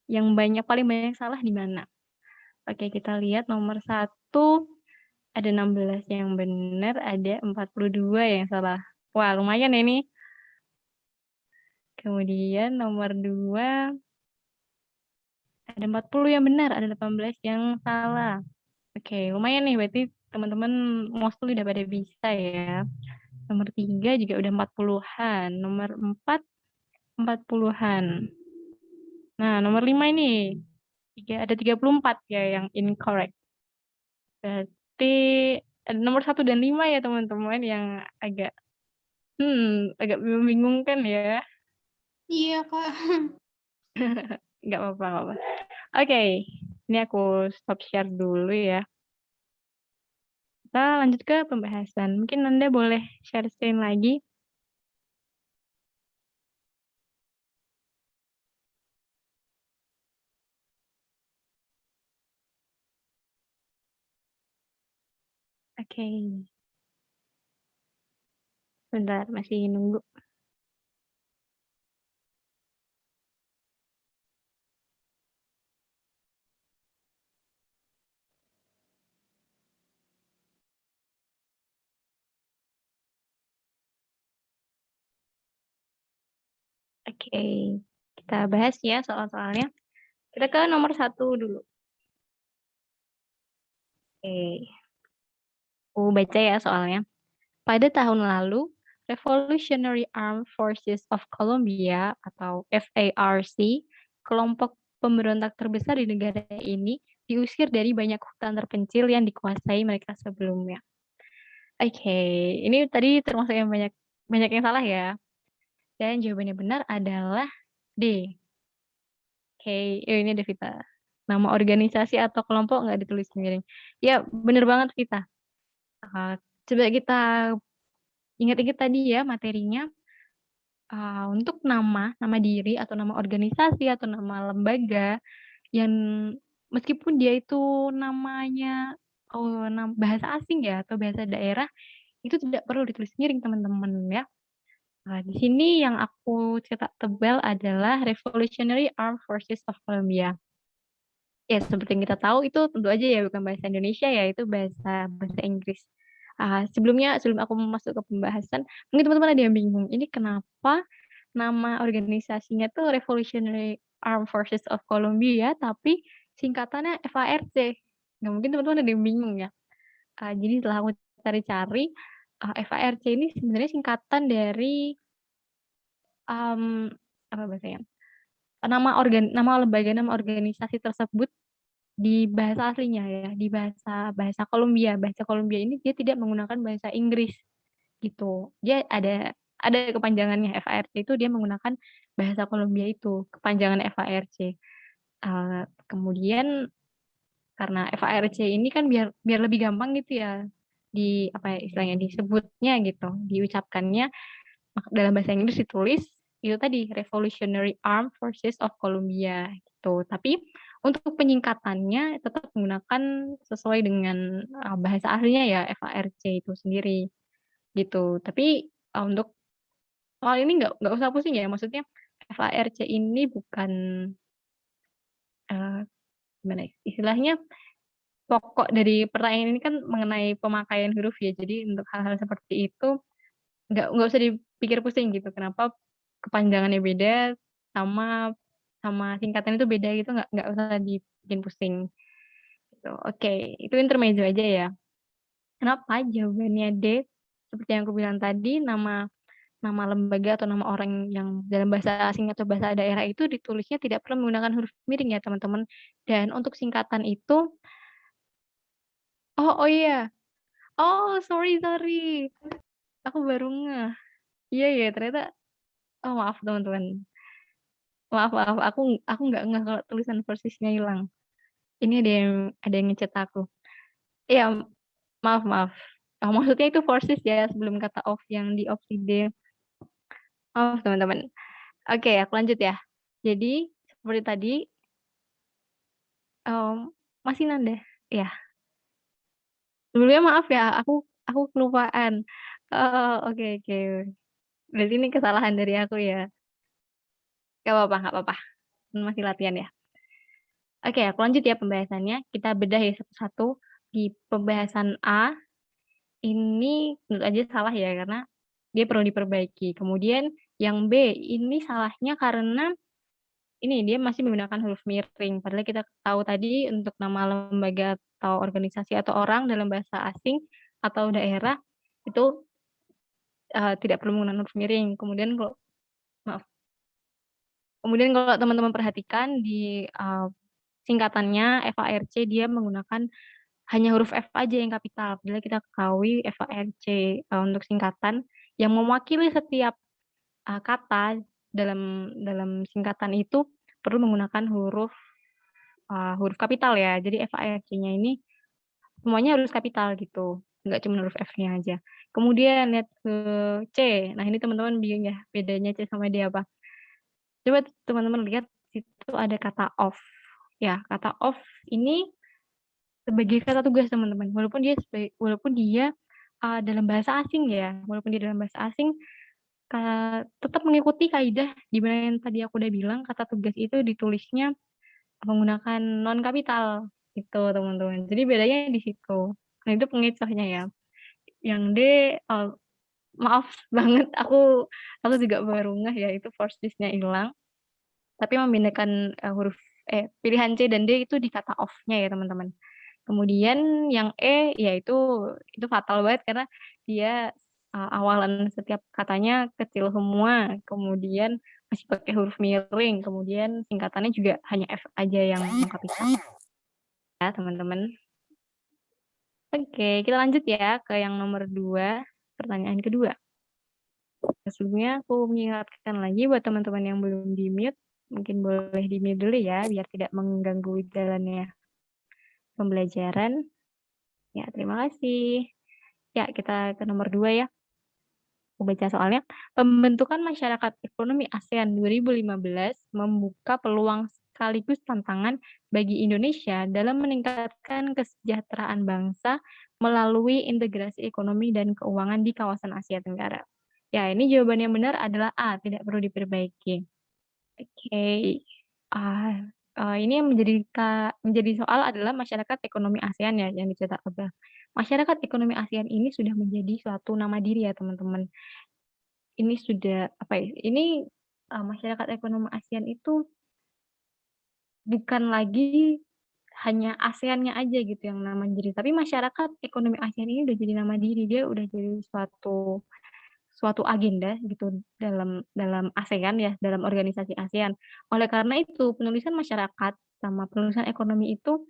yang paling banyak salah di mana? Oke, kita lihat nomor 1 ada 16 yang benar, ada 42 yang salah. Wah, lumayan ya ini. Kemudian nomor 2 ada 40 yang benar, ada 18 yang salah. Oke, lumayan nih, berarti teman-teman mostly udah pada bisa ya. Nomor 3 juga udah 40-an. Nomor 4, 40-an. Nah, nomor 5 ini, ada 34 ya yang incorrect. Berarti ada nomor 1 dan 5 ya teman-teman yang agak membingungkan ya.
Iya, Kak.
Nggak apa-apa. Oke, ini aku stop share dulu ya. Kita lanjut ke pembahasan. Mungkin Anda boleh share screen lagi. Oke. Bentar, masih nunggu. Oke, kita bahas ya soal-soalnya. Kita ke nomor 1 dulu. Oke. Aku baca ya soalnya. Pada tahun lalu, Revolutionary Armed Forces of Colombia atau FARC, kelompok pemberontak terbesar di negara ini diusir dari banyak hutan terpencil yang dikuasai mereka sebelumnya. Oke, ini tadi termasuk yang banyak banyak yang salah ya. Dan jawabannya benar adalah D. Oke, ini ada Vita. Nama organisasi atau kelompok nggak ditulis miring. Ya, bener banget Vita. Coba kita ingat-ingat tadi ya materinya. Untuk nama diri atau nama organisasi atau nama lembaga yang meskipun dia itu namanya bahasa asing ya atau bahasa daerah, itu tidak perlu ditulis miring teman-teman ya. Di sini yang aku cetak tebal adalah Revolutionary Armed Forces of Colombia. Ya, seperti yang kita tahu itu tentu aja ya bukan bahasa Indonesia ya, itu bahasa Inggris. Sebelum aku masuk ke pembahasan, mungkin teman-teman ada yang bingung, ini kenapa nama organisasinya tuh Revolutionary Armed Forces of Colombia ya, tapi singkatannya FARC. Nggak mungkin teman-teman ada yang bingung ya. Jadi setelah aku cari-cari, FARC ini sebenarnya singkatan dari apa bahasanya? Nama lembaga, nama organisasi tersebut di bahasa aslinya ya, di bahasa Kolombia. Bahasa Kolombia ini dia tidak menggunakan bahasa Inggris gitu. Dia ada kepanjangannya FARC itu dia menggunakan bahasa Kolombia itu, kepanjangan FARC. Kemudian karena FARC ini kan biar lebih gampang gitu ya di apa ya istilahnya disebutnya gitu, diucapkannya dalam bahasa Inggris ditulis itu tadi Revolutionary Armed Forces of Colombia gitu. Tapi untuk penyingkatannya tetap menggunakan sesuai dengan bahasa aslinya ya FARC itu sendiri gitu. Tapi untuk soal ini nggak usah pusing ya. Maksudnya FARC ini bukan gimana ya, istilahnya pokok dari pertanyaan ini kan mengenai pemakaian huruf ya. Jadi untuk hal-hal seperti itu nggak usah dipikir pusing gitu. Kenapa kepanjangannya beda sama singkatan itu beda gitu nggak usah dibikin pusing. Gitu. Oke, itu intermezzo aja ya. Kenapa jawabannya D? Seperti yang aku bilang tadi, nama lembaga atau nama orang yang dalam bahasa asing atau bahasa daerah itu ditulisnya tidak perlu menggunakan huruf miring ya teman-teman. Dan untuk singkatan itu, oh iya, oh sorry, aku baru ngeh. Iya ya ternyata, oh maaf teman-teman, maaf, aku nggak ngeh kalau tulisan persisnya hilang. Ini ada yang ngechat aku. Iya, maaf. Maksudnya itu forces ya sebelum kata off yang di opsi D. Oh teman-teman. Oke, aku lanjut ya. Jadi seperti tadi masih Nanda. Ya. Sebelumnya maaf ya, aku kelupaan. Oke. Berarti ini kesalahan dari aku ya. Gak apa-apa. Masih latihan ya. Oke, aku lanjut ya pembahasannya. Kita bedah ya satu-satu. Di pembahasan A, ini menurut aja salah ya, karena dia perlu diperbaiki. Kemudian yang B, ini salahnya karena ini dia masih menggunakan huruf miring. Padahal kita tahu tadi untuk nama lembaga atau organisasi atau orang dalam bahasa asing atau daerah itu tidak perlu menggunakan huruf miring. Kemudian kalau teman-teman perhatikan di singkatannya FARC dia menggunakan hanya huruf F aja yang kapital. Padahal kita ketahui FARC untuk singkatan yang mewakili setiap kata dalam singkatan itu perlu menggunakan huruf kapital ya. Jadi FARC-nya ini semuanya harus kapital gitu. Nggak cuma huruf F-nya aja. Kemudian lihat ke C. Nah, ini teman-teman bingung ya bedanya C sama D apa. Coba teman-teman lihat situ ada kata off. Ya, kata off ini sebagai kata tugas teman-teman. Walaupun dia dalam bahasa asing ya. Walaupun dia dalam bahasa asing tetap mengikuti kaidah di mana yang tadi aku udah bilang kata tugas itu ditulisnya menggunakan non kapital itu teman-teman. Jadi bedanya di situ. Nah itu pengecohnya ya. Yang D maaf banget aku juga baru ngeh ya itu force-nya hilang. Tapi membedakan huruf pilihan C dan D itu di kata off-nya ya teman-teman. Kemudian yang E ya itu fatal banget karena dia awalan setiap katanya kecil semua. Kemudian masih pakai huruf miring, kemudian singkatannya juga hanya F aja yang kapital ya teman-teman. Oke, kita lanjut ya ke yang nomor 2, pertanyaan kedua. Sebelumnya aku mengingatkan lagi buat teman-teman yang belum di-mute, mungkin boleh di-mute dulu ya, biar tidak mengganggu jalannya pembelajaran. Ya, terima kasih. Ya, kita ke nomor 2 ya. Aku baca soalnya. Pembentukan Masyarakat Ekonomi ASEAN 2015 membuka peluang sekaligus tantangan bagi Indonesia dalam meningkatkan kesejahteraan bangsa melalui integrasi ekonomi dan keuangan di kawasan Asia Tenggara. Ya, ini jawaban yang benar adalah A, tidak perlu diperbaiki. Oke. Ini yang menjadi soal adalah masyarakat ekonomi ASEAN ya yang dicetak Abah. Masyarakat ekonomi ASEAN ini sudah menjadi suatu nama diri ya teman-teman. Ini sudah apa ya? Ini masyarakat ekonomi ASEAN itu bukan lagi hanya ASEAN-nya aja gitu yang nama diri, tapi masyarakat ekonomi ASEAN ini udah jadi nama diri, dia udah jadi suatu agenda gitu dalam ASEAN ya, dalam organisasi ASEAN. Oleh karena itu, penulisan masyarakat sama penulisan ekonomi itu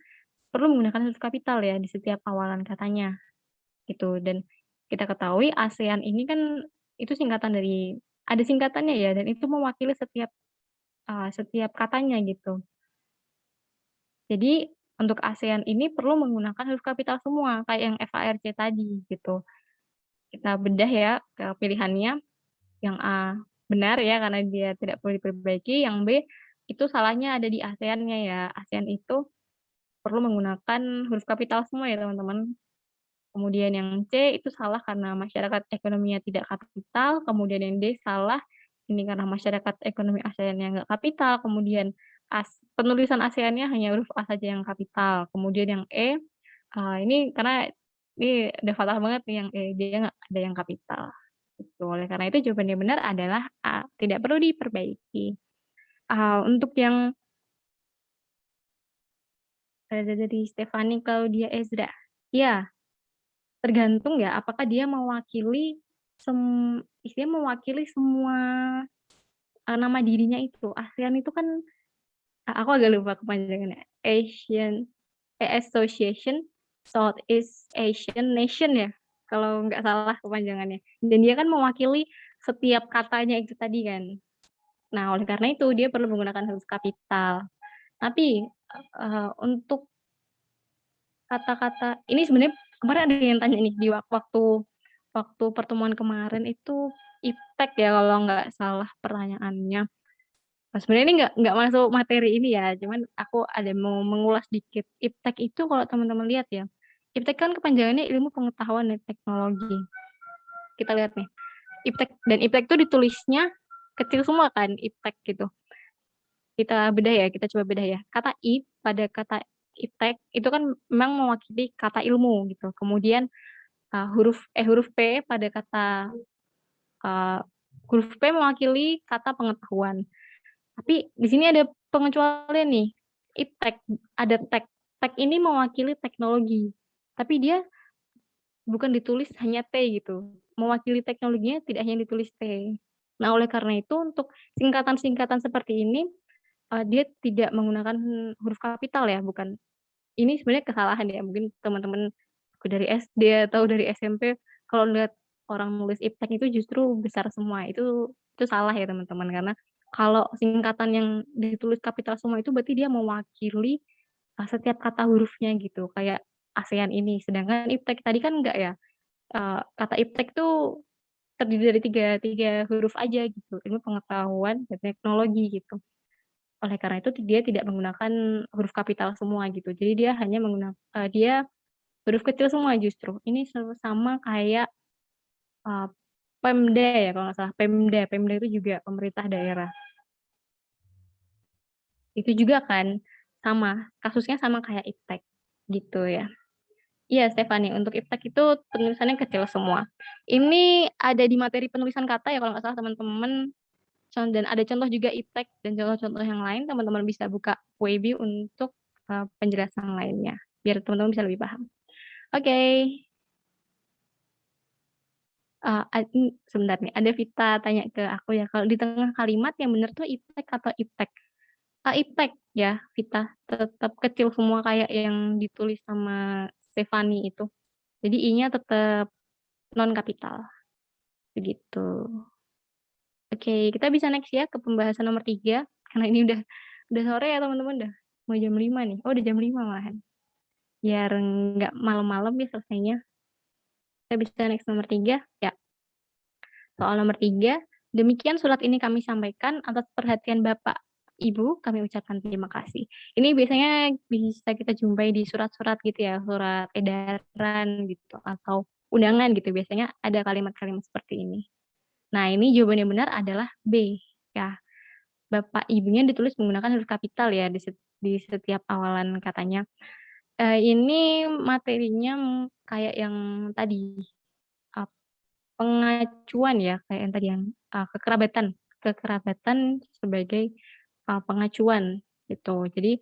perlu menggunakan huruf kapital ya di setiap awalan katanya gitu. Dan kita ketahui ASEAN ini kan itu singkatan dari ada singkatannya ya dan itu mewakili setiap katanya gitu. Jadi untuk ASEAN ini perlu menggunakan huruf kapital semua kayak yang FARC tadi gitu. Kita bedah ya ke pilihannya. Yang A benar ya karena dia tidak perlu diperbaiki, yang B itu salahnya ada di ASEAN-nya ya. ASEAN itu perlu menggunakan huruf kapital semua ya teman-teman. Kemudian yang C itu salah karena masyarakat ekonominya tidak kapital, kemudian yang D salah ini karena masyarakat ekonomi ASEAN-nya nggak kapital, kemudian penulisan ASEAN-nya hanya huruf A saja yang kapital. Kemudian yang E, ini karena ini udah fatal banget nih yang E, dia nggak ada yang kapital. Gitu. Oleh karena itu jawaban yang benar adalah A, tidak perlu diperbaiki. Untuk yang ada dari Stefani Claudia Ezra, ya tergantung ya apakah dia mewakili istilahnya mewakili semua nama dirinya itu. ASEAN itu kan aku agak lupa kepanjangannya. Association Southeast Asian Nation ya, kalau nggak salah kepanjangannya. Dan dia kan mewakili setiap katanya itu tadi kan. Nah, oleh karena itu dia perlu menggunakan huruf kapital. Tapi untuk kata-kata ini sebenarnya kemarin ada yang tanya nih di waktu pertemuan kemarin itu iptek ya kalau nggak salah pertanyaannya. Sebenarnya ini nggak masuk materi ini ya, cuman aku ada mau mengulas dikit. Iptek itu kalau teman-teman lihat ya, iptek kan kepanjangannya ilmu pengetahuan dan teknologi. Kita lihat nih, iptek itu ditulisnya kecil semua kan, iptek gitu. Kita bedah ya, kita coba bedah ya. Kata I pada kata iptek itu kan memang mewakili kata ilmu gitu. Kemudian huruf P pada kata huruf P mewakili kata pengetahuan. Tapi di sini ada pengecualian nih. Iptek ada tek. Tek ini mewakili teknologi. Tapi dia bukan ditulis hanya T gitu. Mewakili teknologinya tidak hanya ditulis T. Nah, oleh karena itu untuk singkatan-singkatan seperti ini dia tidak menggunakan huruf kapital ya, bukan. Ini sebenarnya kesalahan ya, mungkin teman-teman dari SD atau dari SMP kalau lihat orang nulis iptek itu justru besar semua. Itu salah ya teman-teman karena kalau singkatan yang ditulis kapital semua itu berarti dia mewakili setiap kata hurufnya gitu, kayak ASEAN ini. Sedangkan iptek tadi kan enggak ya. Kata iptek tuh terdiri dari tiga huruf aja gitu, ilmu pengetahuan dan teknologi gitu. Oleh karena itu dia tidak menggunakan huruf kapital semua gitu. Jadi dia hanya menggunakan dia huruf kecil semua justru. Ini sama kayak Pemda ya kalau nggak salah. Pemda itu juga pemerintah daerah. Itu juga kan sama, kasusnya sama kayak iptek gitu ya. Iya Stefani, untuk iptek itu penulisannya kecil semua. Ini ada di materi penulisan kata ya kalau nggak salah teman-teman. Dan ada contoh juga iptek dan contoh-contoh yang lain, teman-teman bisa buka Weibi untuk penjelasan lainnya, biar teman-teman bisa lebih paham. Oke. Sebentar nih, ada Vita tanya ke aku ya, kalau di tengah kalimat yang bener tuh iptek atau iptek? Iptek ya, Vita, tetap kecil semua kayak yang ditulis sama Stefani itu. Jadi I-nya tetap non kapital, begitu. Oke, kita bisa next ya ke pembahasan nomor 3, karena ini udah sore ya teman-teman, udah mau jam 5 nih. Oh, udah jam 5 malahan. Biar nggak malam-malam ya selesainya. Kita bisa next nomor 3, ya. Soal nomor 3, demikian surat ini kami sampaikan atas perhatian Bapak, Ibu, kami ucapkan terima kasih. Ini biasanya bisa kita jumpai di surat-surat gitu ya, surat edaran gitu, atau undangan gitu, biasanya ada kalimat-kalimat seperti ini. Nah, ini jawaban yang benar adalah B, ya. Bapak Ibunya ditulis menggunakan huruf kapital ya di setiap awalan katanya. Ini materinya kayak yang tadi, pengacuan ya, kayak yang tadi yang kekerabatan sebagai pengacuan gitu. Jadi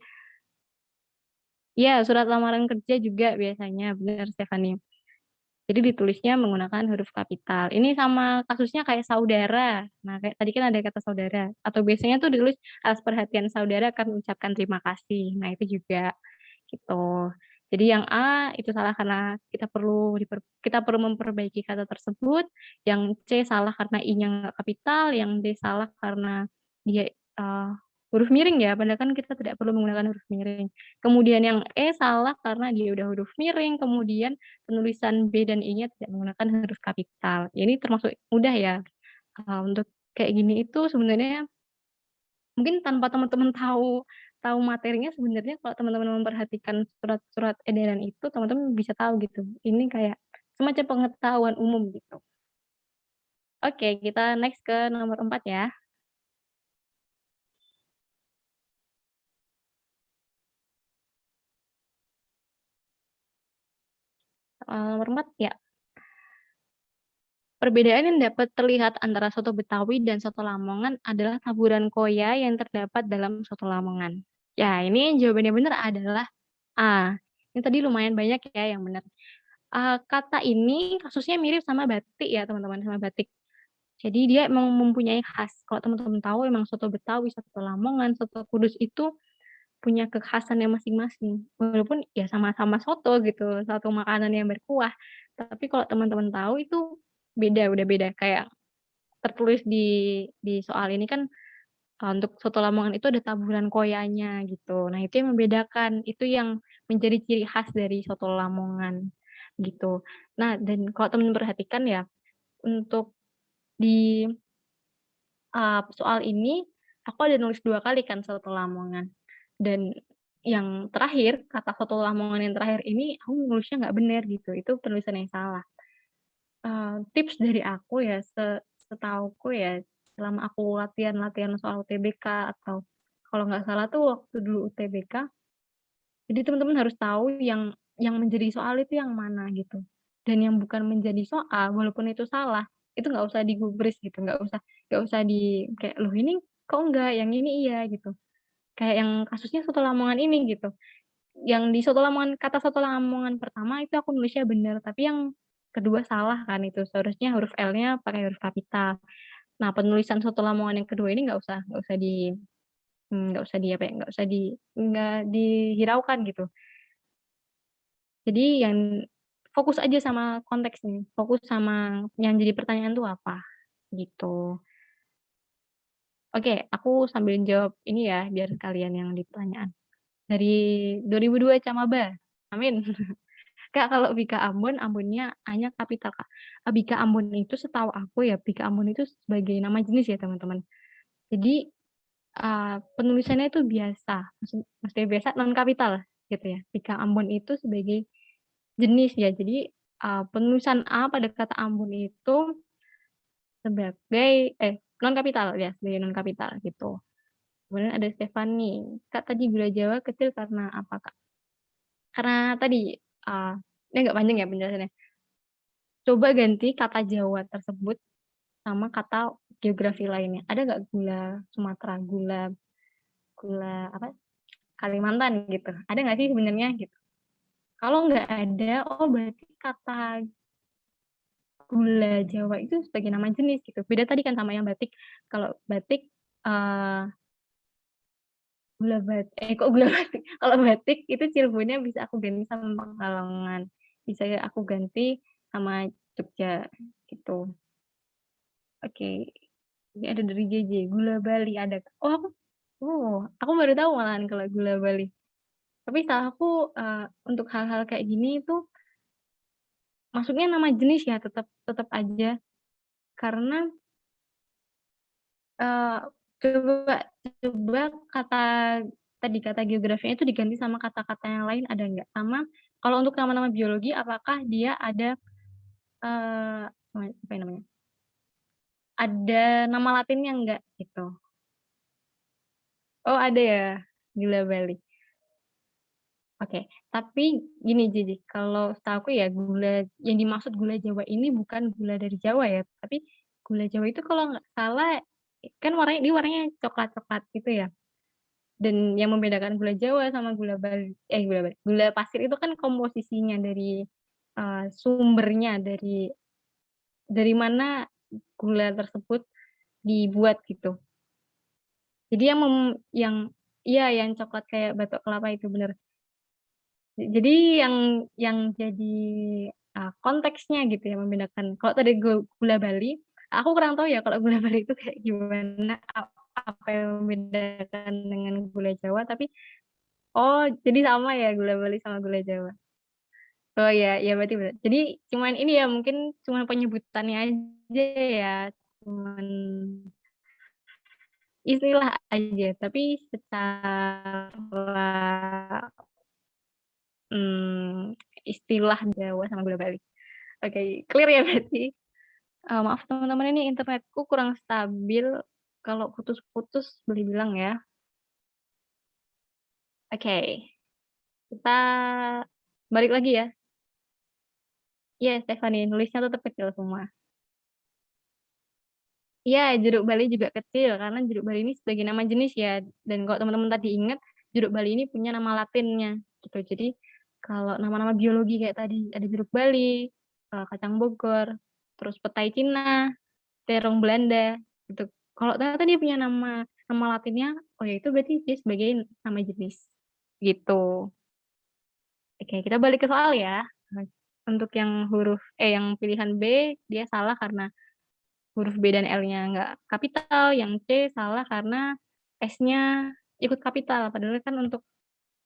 ya surat lamaran kerja juga biasanya, benar Stephanie. Jadi ditulisnya menggunakan huruf kapital. Ini sama kasusnya kayak saudara. Nah, kayak tadi kan ada kata saudara. Atau biasanya tuh ditulis atas perhatian saudara kami ucapkan terima kasih. Nah, itu juga gitu. Jadi yang A itu salah karena kita perlu memperbaiki kata tersebut. Yang C salah karena I-nya nggak kapital. Yang D salah karena dia huruf miring ya. Padahal kan kita tidak perlu menggunakan huruf miring. Kemudian yang E salah karena dia udah huruf miring. Kemudian penulisan B dan I-nya tidak menggunakan huruf kapital. Ini termasuk mudah ya. Untuk kayak gini itu sebenarnya mungkin tanpa teman-teman tahu materinya, sebenarnya kalau teman-teman memperhatikan surat-surat edaran itu, teman-teman bisa tahu gitu. Ini kayak semacam pengetahuan umum gitu. Oke, kita next ke nomor 4 ya. Nomor 4 ya. Perbedaan yang dapat terlihat antara soto Betawi dan soto Lamongan adalah taburan koya yang terdapat dalam soto Lamongan. Ya, ini jawabannya benar adalah A. Ini tadi lumayan banyak ya yang benar. Kata ini kasusnya mirip sama batik ya teman-teman, sama batik. Jadi dia emang mempunyai khas. Kalau teman-teman tahu emang soto Betawi, soto Lamongan, soto Kudus itu punya kekhasannya masing-masing. Walaupun ya sama-sama soto gitu, satu makanan yang berkuah. Tapi kalau teman-teman tahu itu beda, udah beda. Kayak tertulis di soal ini kan untuk soto Lamongan itu ada taburan koyanya gitu. Nah, itu yang membedakan, itu yang menjadi ciri khas dari soto Lamongan gitu. Nah, dan kalau teman perhatikan ya, untuk di soal ini aku ada nulis 2 kali kan soto Lamongan. Dan yang terakhir, kata soto Lamongan yang terakhir ini aku nulisnya nggak bener gitu, itu penulisan yang salah. Tips dari aku ya, setauku ya, selama aku latihan soal UTBK atau kalau nggak salah tuh waktu dulu UTBK, jadi teman-teman harus tahu yang menjadi soal itu yang mana gitu. Dan yang bukan menjadi soal, walaupun itu salah, itu nggak usah digubris gitu, nggak usah kayak, "Loh ini kok enggak, yang ini iya," gitu. Kayak yang kasusnya soto Lamongan ini gitu. Yang di soto Lamongan kata soto Lamongan pertama itu aku nulisnya bener, tapi yang kedua salah kan itu, seharusnya huruf L-nya pakai huruf kapital. Nah, penulisan soto Lamongan yang kedua ini nggak dihiraukan gitu. Jadi yang fokus aja sama konteksnya, fokus sama yang jadi pertanyaan tuh apa, gitu. Oke, aku sambil jawab ini ya, biar sekalian yang di pertanyaan. Dari 2002 Camaba, amin. Kak, kalau Bika Ambon, Ambonnya A-nya kapital, Kak. Bika Ambon itu setahu aku ya, Bika Ambon itu sebagai nama jenis ya, teman-teman. Jadi, penulisannya itu biasa, maksudnya biasa non kapital gitu ya. Bika Ambon itu sebagai jenis ya. Jadi, penulisan A pada kata Ambon itu sebagai non kapital ya, sebagai non kapital gitu. Kemudian ada Stefani. Kak, tadi gula Jawa kecil karena apa, Kak? Karena tadi, ini agak panjang ya penjelasannya. Coba ganti kata Jawa tersebut sama kata geografi lainnya. Ada nggak gula Sumatera, gula gula apa, Kalimantan gitu? Ada nggak sih sebenarnya gitu? Kalau nggak ada, oh berarti kata gula Jawa itu sebagai nama jenis gitu. Beda tadi kan sama yang batik. Kalau batik eh kok gula batik. Kalau batik itu Cirebonnya bisa aku ganti sama Pekalongan. Bisa aku ganti sama Jogja gitu. Oke. Ini ada dari JJ, gula Bali ada. Aku baru tahu malahan kalau gula Bali. Tapi salah aku untuk hal-hal kayak gini itu masuknya nama jenis ya tetap aja karena eh, coba coba kata geografinya itu diganti sama kata-kata yang lain ada nggak? Sama kalau untuk nama-nama biologi apakah dia ada apa yang namanya? Ada nama latinnya nggak gitu? Oh ada ya gula Bali. Oke, tapi gini Jiji, kalau setahu aku ya gula yang dimaksud gula Jawa ini bukan gula dari Jawa ya, tapi gula Jawa itu kalau nggak salah kan warnanya coklat-coklat gitu ya. Dan yang membedakan gula Jawa sama gula pasir itu kan komposisinya dari sumbernya dari mana gula tersebut dibuat gitu. Jadi yang coklat kayak batok kelapa itu bener. Jadi yang jadi konteksnya gitu ya membedakan. Kalau tadi gula Bali, aku kurang tahu ya kalau gula Bali itu kayak gimana, apa yang membedakan dengan gula Jawa. Tapi jadi sama ya gula Bali sama gula Jawa. Oh ya berarti benar. Jadi cuman ini ya mungkin cuman penyebutannya aja ya, cuman istilah aja. Tapi secara istilah Jawa sama gula Bali. Oke, clear ya berarti. Maaf teman-teman ini internetku kurang stabil. Kalau putus-putus boleh bilang ya. Oke, kita balik lagi ya. Iya, Stephanie, nulisnya tetap kecil semua. Iya, jeruk Bali juga kecil karena jeruk Bali ini sebagai nama jenis ya. Dan kalau teman-teman tadi ingat, jeruk Bali ini punya nama latinnya gitu. Jadi kalau nama-nama biologi kayak tadi ada jeruk Bali, kacang Bogor, terus petai Cina, terong Belanda gitu. Kalau ternyata dia punya nama latinnya, oh ya itu berarti dia sebagai nama jenis gitu. Oke, kita balik ke soal ya. Untuk yang yang pilihan B dia salah karena huruf B dan L-nya nggak kapital, yang C salah karena S-nya ikut kapital. Padahal kan untuk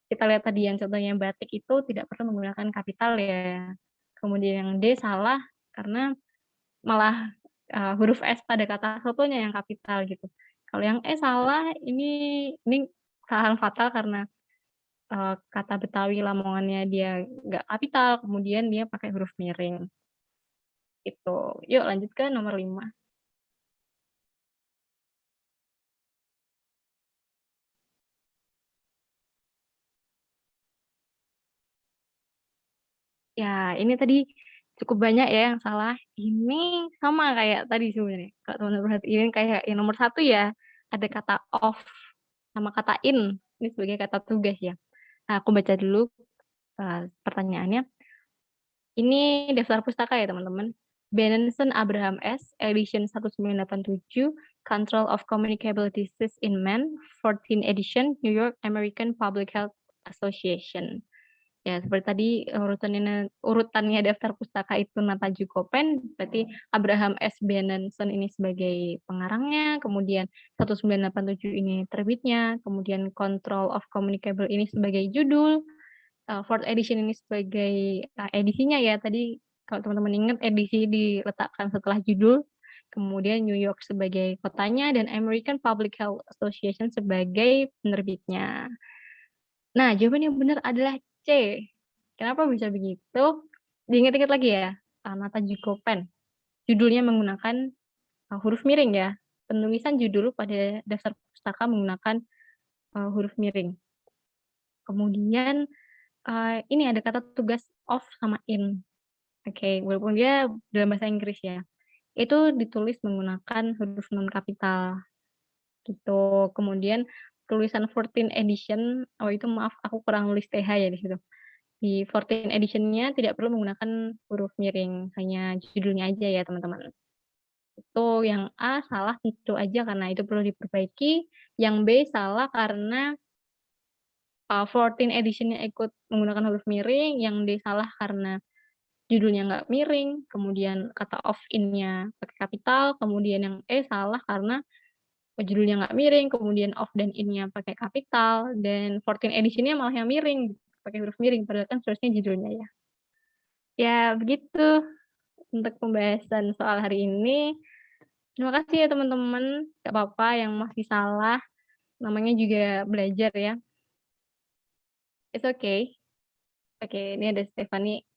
kita lihat tadi yang contohnya batik itu tidak perlu menggunakan kapital ya. Kemudian yang D salah karena malah huruf S pada kata sotonya yang kapital gitu. Kalau yang E salah, ini kesalahan fatal karena kata Betawi Lamongannya dia nggak kapital, kemudian dia pakai huruf miring. Itu. Yuk lanjut ke nomor 5. Ya, ini tadi cukup banyak ya yang salah. Ini sama kayak tadi sebenarnya. Kalau teman-teman perhatiin kayak yang nomor 1 ya, ada kata off sama kata in. Ini sebagai kata tugas ya. Nah, aku baca dulu pertanyaannya. Ini daftar pustaka ya teman-teman. Benenson Abraham S. edition 1987, Control of Communicable Disease in Men, 14 edition, New York American Public Health Association. Ya, seperti tadi urutannya daftar pustaka itu Nata Jukopen, berarti Abraham S. Benenson ini sebagai pengarangnya, kemudian 1987 ini terbitnya, kemudian Control of Communicable ini sebagai judul, fourth edition ini sebagai edisinya ya, tadi kalau teman-teman ingat edisi diletakkan setelah judul, kemudian New York sebagai kotanya, dan American Public Health Association sebagai penerbitnya. Nah, jawaban yang benar adalah C. Kenapa bisa begitu? Diingat-ingat lagi ya, Nata Jukopen. Judulnya menggunakan huruf miring ya. Penulisan judul pada daftar pustaka menggunakan huruf miring. Kemudian ini ada kata tugas off sama in. Oke, walaupun dia dalam bahasa Inggris ya. Itu ditulis menggunakan huruf non kapital. Gitu. Kemudian tulisan 14 edition, itu maaf aku kurang nulis TH ya di situ. Di 14 edition-nya tidak perlu menggunakan huruf miring, hanya judulnya aja ya teman-teman. Itu yang A salah itu aja karena itu perlu diperbaiki, yang B salah karena 14 edition-nya ikut menggunakan huruf miring, yang D salah karena judulnya nggak miring, kemudian kata off in-nya pakai kapital, kemudian yang E salah karena judulnya nggak miring, kemudian off dan in-nya pakai kapital, dan 14 edition-nya malah yang miring, pakai huruf miring, padahal kan seharusnya judulnya ya. Ya begitu untuk pembahasan soal hari ini. Terima kasih ya teman-teman, nggak apa-apa yang masih salah, namanya juga belajar ya. It's okay. Oke, ini ada Stephanie.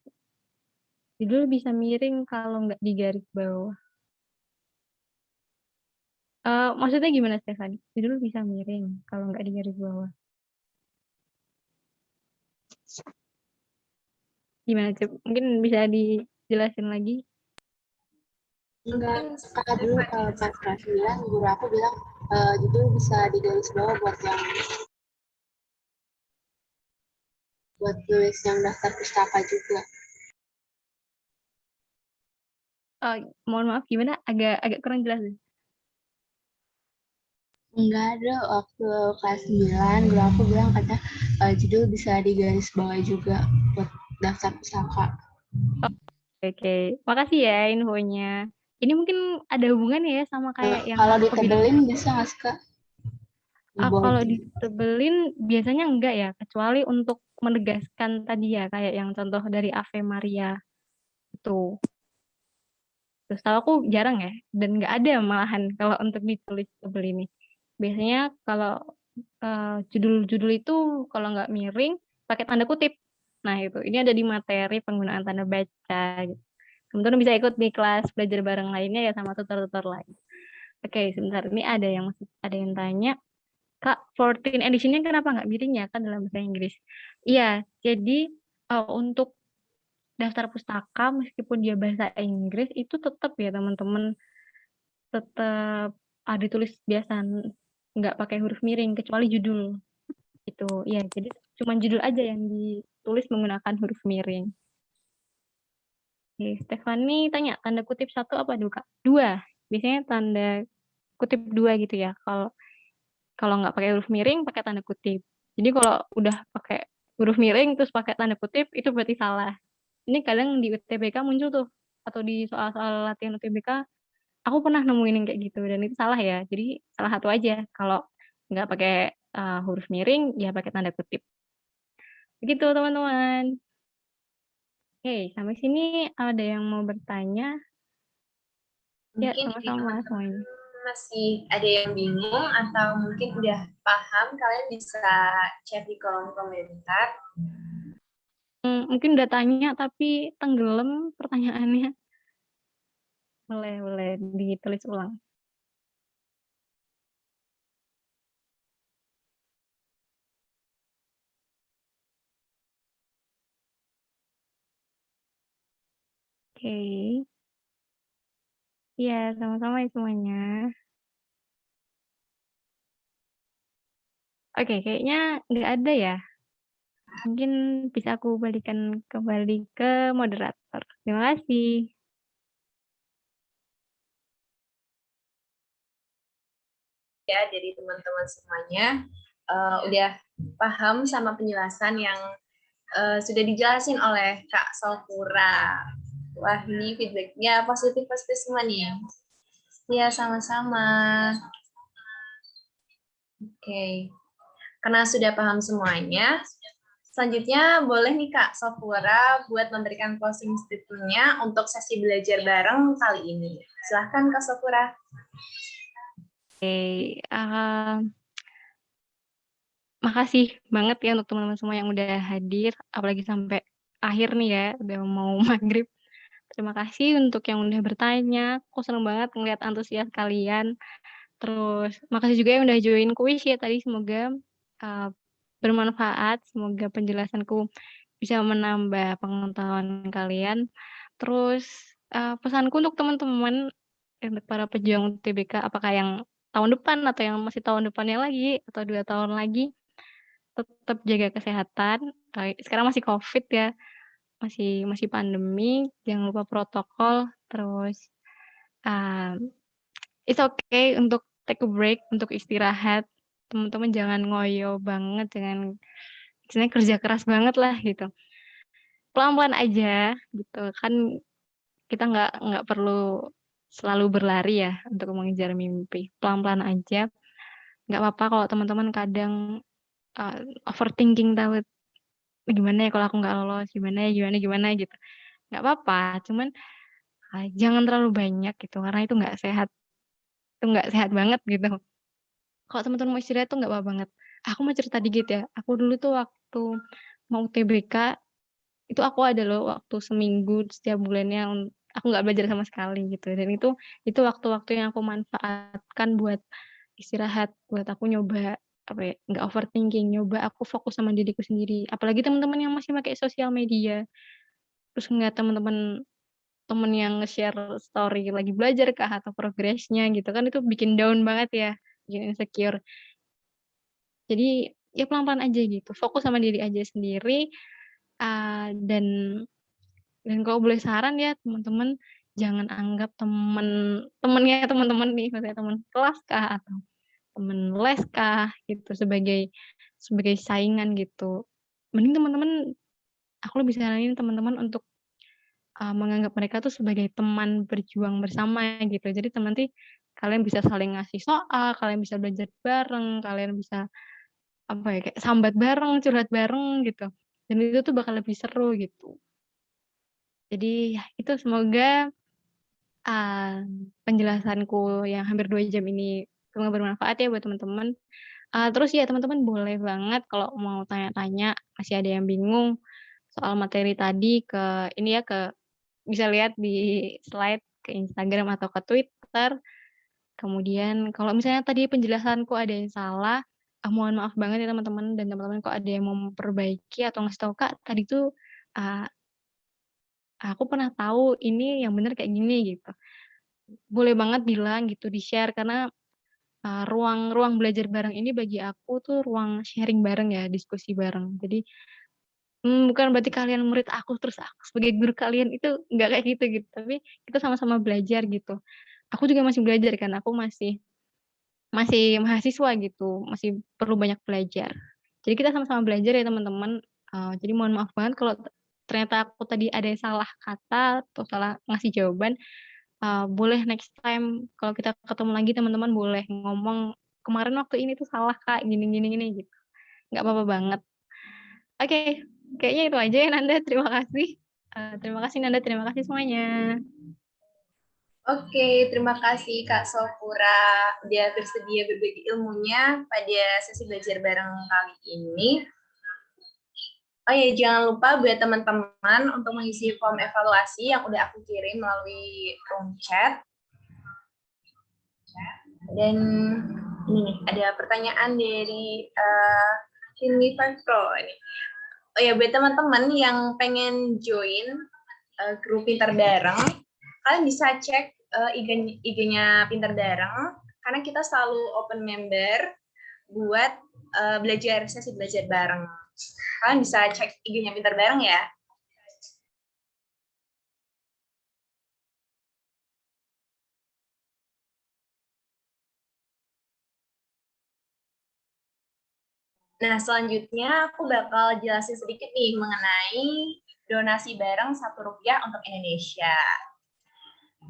Judul bisa miring kalau nggak di garis bawah. Maksudnya gimana Stephanie? Judul bisa miring kalau nggak di garis bawah. Gimana Cep? Mungkin bisa dijelasin lagi?
Enggak, karena dulu pas kelas 9 guru aku bilang judul bisa digaris bawah buat tulis yang daftar pustaka juga.
Mohon maaf gimana? Agak kurang jelas.
Enggak ada, waktu kelas 9 guru aku bilang katanya judul bisa digaris bawah juga buat daftar pustaka.
Oke, makasih ya infonya. Ini mungkin ada hubungannya ya sama kayak yang
Kalau
aku bilang.
ditebelin bisa nggak sih Kak?
Kalau ditebelin biasanya enggak ya, kecuali untuk menegaskan tadi ya, kayak yang contoh dari Ave Maria itu. Terus tahu aku jarang ya, dan nggak ada malahan kalau untuk ditulis tebel ini. Biasanya kalau judul-judul itu kalau nggak miring pakai tanda kutip. Nah itu, ini ada di materi penggunaan tanda baca. Gitu. Teman-teman bisa ikut di kelas belajar bareng lainnya ya sama tutor-tutor lain. Oke, sebentar. Ini ada yang tanya, Kak, 14 edition-nya kenapa nggak miring ya kan dalam bahasa Inggris? Iya, jadi untuk daftar pustaka meskipun dia bahasa Inggris itu tetap ya teman-teman, tetap ditulis biasa, nggak pakai huruf miring kecuali judul. Itu ya, jadi cuma judul aja yang ditulis menggunakan huruf miring. Oke, Stephanie tanya, tanda kutip 1 apa 2, Kak? 2. Biasanya tanda kutip 2 gitu ya. Kalau nggak pakai huruf miring, pakai tanda kutip. Jadi kalau udah pakai huruf miring terus pakai tanda kutip, itu berarti salah. Ini kadang di UTBK muncul tuh, atau di soal-soal latihan UTBK, aku pernah nemuin yang kayak gitu, dan itu salah ya. Jadi salah satu aja. Kalau nggak pakai huruf miring, ya pakai tanda kutip. Begitu teman-teman. Oke, sampai sini ada yang mau bertanya? Ya,
Mungkin dari
sama-sama
teman-teman
semuanya.
masih ada yang bingung atau mungkin udah paham, kalian bisa chat di kolom komentar.
Mungkin udah tanya tapi tenggelam pertanyaannya. Boleh ditulis ulang. Oke. Iya, sama-sama ya semuanya. Oke, kayaknya nggak ada ya. Mungkin bisa aku balikan kembali ke moderator. Terima kasih.
Ya, jadi teman-teman semuanya udah paham sama penjelasan yang sudah dijelasin oleh Kak Sofura. Wah, ini feedbacknya positif-positif semua nih. Ya, sama-sama. Oke. Karena sudah paham semuanya, selanjutnya boleh nih Kak Sofura buat memberikan closing statement-nya untuk sesi belajar bareng kali ini. Silahkan Kak Sofura.
Oke, makasih banget ya untuk teman-teman semua yang udah hadir, apalagi sampai akhir nih ya, udah mau maghrib. Terima kasih untuk yang udah bertanya, aku seneng banget ngeliat antusias kalian. Terus makasih juga yang udah join kuis ya tadi, semoga bermanfaat, semoga penjelasanku bisa menambah pengetahuan kalian. Terus pesanku untuk teman-teman, untuk para pejuang UTBK, apakah yang tahun depan atau yang masih tahun depannya lagi, atau 2 tahun lagi, tetap jaga kesehatan, sekarang masih COVID ya, masih pandemi, jangan lupa protokol, terus, it's okay untuk take a break, untuk istirahat. Teman-teman jangan ngoyo banget, jangan istilahnya kerja keras banget lah gitu. Pelan-pelan aja gitu, kan kita nggak perlu selalu berlari ya untuk mengejar mimpi. Pelan-pelan aja, nggak apa-apa kalau teman-teman kadang, overthinking tahu, "Gimana ya kalau aku nggak lolos? Gimana ya, gimana gitu." Nggak apa-apa, cuman, jangan terlalu banyak gitu, karena itu nggak sehat banget gitu. Kalau teman-teman mau istirahat tuh nggak apa-apa banget. Aku mau cerita dikit ya, aku dulu tuh waktu mau UTBK, itu aku ada loh waktu seminggu setiap bulannya aku nggak belajar sama sekali gitu, dan itu waktu-waktu yang aku manfaatkan buat istirahat, buat aku nyoba, apa ya, nggak overthinking, nyoba aku fokus sama diriku sendiri. Apalagi teman-teman yang masih pakai sosial media, terus ngeliat temen yang nge-share story lagi belajar kah atau progresnya gitu kan, itu bikin down banget ya, bikin insecure. Jadi, ya pelan-pelan aja gitu, fokus sama diri aja sendiri, dan kalau boleh saran ya teman-teman, jangan anggap temennya teman-teman nih, maksudnya teman kelas kah atau temen les kah gitu sebagai saingan gitu. Mending teman-teman, aku lebih saranin teman-teman untuk, menganggap mereka tuh sebagai teman berjuang bersama gitu. Jadi nanti kalian bisa saling ngasih soal, kalian bisa belajar bareng, kalian bisa, apa ya, kayak sambat bareng, curhat bareng gitu. Dan itu tuh bakal lebih seru gitu. Jadi ya itu semoga, penjelasanku yang hampir 2 jam ini semoga bermanfaat ya buat teman-teman. Terus ya teman-teman boleh banget kalau mau tanya-tanya, masih ada yang bingung soal materi tadi bisa lihat di slide ke Instagram atau ke Twitter. Kemudian kalau misalnya tadi penjelasanku ada yang salah, mohon maaf banget ya teman-teman, dan teman-teman kalau ada yang mau memperbaiki atau ngasih tahu, "Kak, tadi tuh, eee, aku pernah tahu ini yang bener kayak gini," gitu. Boleh banget bilang gitu, di-share karena, ruang ruang belajar bareng ini bagi aku tuh ruang sharing bareng ya, diskusi bareng. Jadi, bukan berarti kalian murid aku, terus aku sebagai guru kalian, itu nggak kayak gitu, tapi kita sama-sama belajar gitu. Aku juga masih belajar kan, aku masih masih mahasiswa gitu, masih perlu banyak belajar. Jadi kita sama-sama belajar ya teman-teman, jadi mohon maaf banget kalau ternyata aku tadi ada yang salah kata atau salah ngasih jawaban, boleh next time kalau kita ketemu lagi teman-teman boleh ngomong, "Kemarin waktu ini tuh salah Kak, gini gini gini," gitu. Nggak apa-apa banget. Oke, kayaknya itu aja ya Nanda, terima kasih. Terima kasih Nanda, terima kasih semuanya.
Oke, terima kasih Kak Sofura udah bersedia berbagi ilmunya pada sesi belajar bareng kali ini. Oh ya, jangan lupa buat teman-teman untuk mengisi form evaluasi yang udah aku kirim melalui room chat. Dan ini nih, ada pertanyaan dari Universe Pro ini. Oh ya, buat teman-teman yang pengen join grup Pintar Bareng, kalian bisa cek IG-nya Pintar Bareng, karena kita selalu open member buat sesi belajar bareng. Kalian bisa cek IG-nya Pintar Bareng ya. Nah, selanjutnya aku bakal jelasin sedikit nih mengenai donasi bareng Rp1 untuk Indonesia.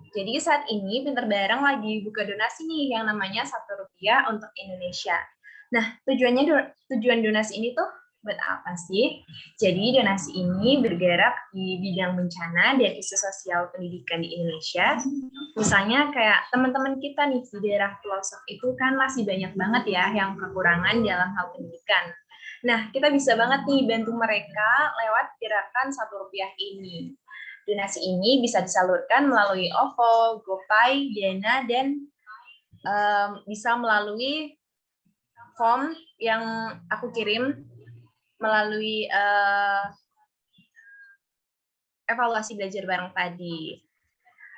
Jadi saat ini Pintar Bareng lagi buka donasi nih yang namanya Rp1 untuk Indonesia. Nah, tujuan donasi ini tuh buat apa sih? Jadi donasi ini bergerak di bidang bencana dan isu sosial pendidikan di Indonesia. Misalnya kayak teman-teman kita nih di daerah pelosok itu kan masih banyak banget ya yang kekurangan dalam hal pendidikan. Nah, kita bisa banget nih bantu mereka lewat gerakan Rp1 ini. Donasi ini bisa disalurkan melalui OVO, GoPay, Dana, dan bisa melalui form yang aku kirim melalui evaluasi belajar bareng tadi.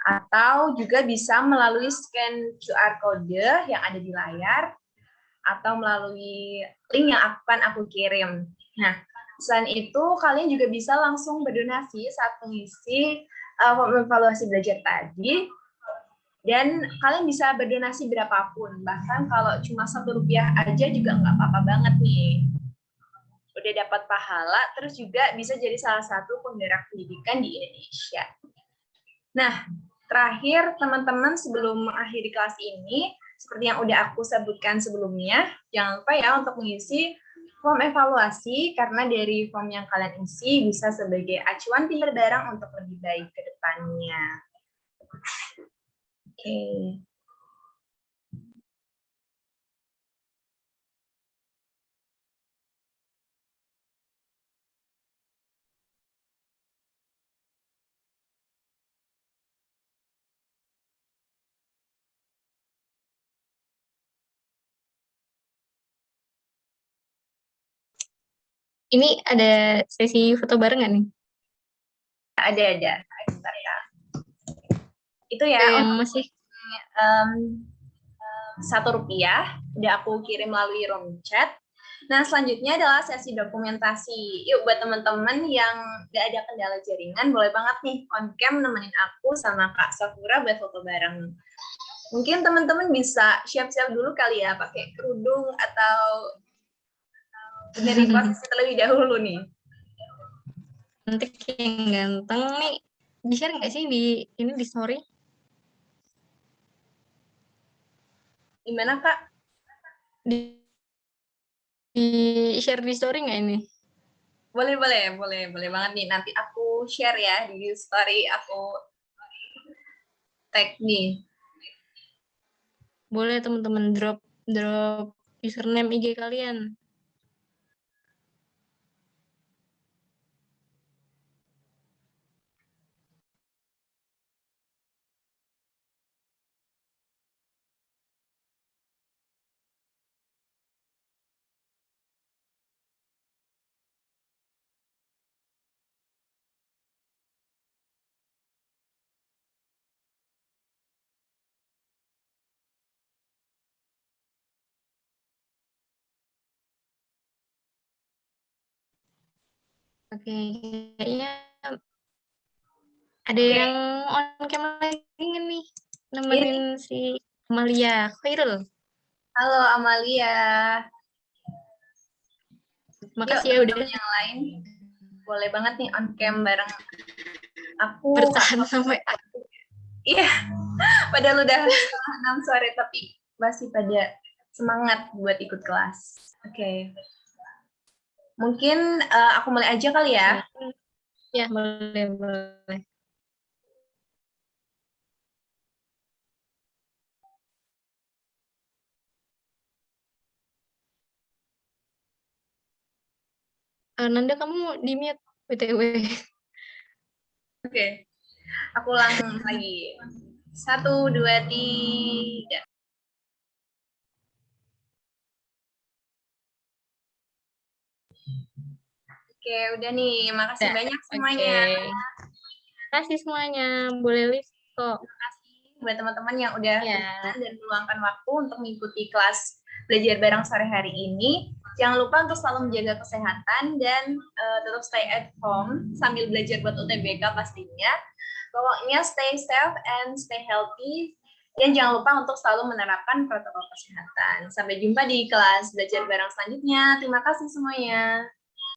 Atau juga bisa melalui scan QR code yang ada di layar, atau melalui link yang akan aku kirim. Nah, Selain itu, kalian juga bisa langsung berdonasi saat mengisi form evaluasi belajar tadi. Dan kalian bisa berdonasi berapapun, bahkan kalau cuma Rp1 aja juga nggak apa-apa banget nih. Udah dapat pahala, terus juga bisa jadi salah satu penggerak pendidikan di Indonesia. Nah, terakhir teman-teman sebelum mengakhiri kelas ini, seperti yang udah aku sebutkan sebelumnya, jangan lupa ya untuk mengisi form evaluasi, karena dari form yang kalian isi bisa sebagai acuan pinter bareng untuk lebih baik ke depannya. Oke.
Ini ada sesi foto bareng nggak nih?
Ada. Bentar ya. Itu ya,
Yang
untuk
masih
Rp1 udah aku kirim melalui room chat. Nah, selanjutnya adalah sesi dokumentasi. Yuk, buat teman-teman yang gak ada kendala jaringan, boleh banget nih on cam nemenin aku sama Kak Sakura buat foto bareng. Mungkin teman-teman bisa siap-siap dulu kali ya, pakai kerudung atau benerin posisi terlebih dahulu nih.
nanti yang ganteng nih, di-share nggak sih di story?
Gimana, Kak?
Di-share di story nggak ini?
Boleh banget nih. Nanti aku share ya di story, aku tag nih.
Boleh teman-teman drop username IG kalian. Oke, kayaknya ada yang on cam lagi nggak nih? Nemenin si Amalia Khairul.
Halo Amalia.
Makasih
Yuk,
ya udah
yang lain. Boleh banget nih on cam bareng aku.
bertahan sampai
Iya, padahal udah 5:30 sore, tapi masih pada semangat buat ikut kelas. Oke. Mungkin aku mulai aja kali ya.
ya boleh. Nanda kamu di mute BTW.
Oke. Aku ulang lagi. 1, 2, 3. Oke, udah nih. Makasih banyak semuanya.
Terima kasih semuanya. Boleh list kok.
Terima kasih buat teman-teman yang udah
Ya.
dan meluangkan waktu untuk mengikuti kelas belajar bareng sore hari ini. Jangan lupa untuk selalu menjaga kesehatan dan tetap stay at home sambil belajar buat UTBK pastinya. Pokoknya stay safe and stay healthy. Dan jangan lupa untuk selalu menerapkan protokol kesehatan. Sampai jumpa di kelas belajar bareng selanjutnya. Terima kasih semuanya.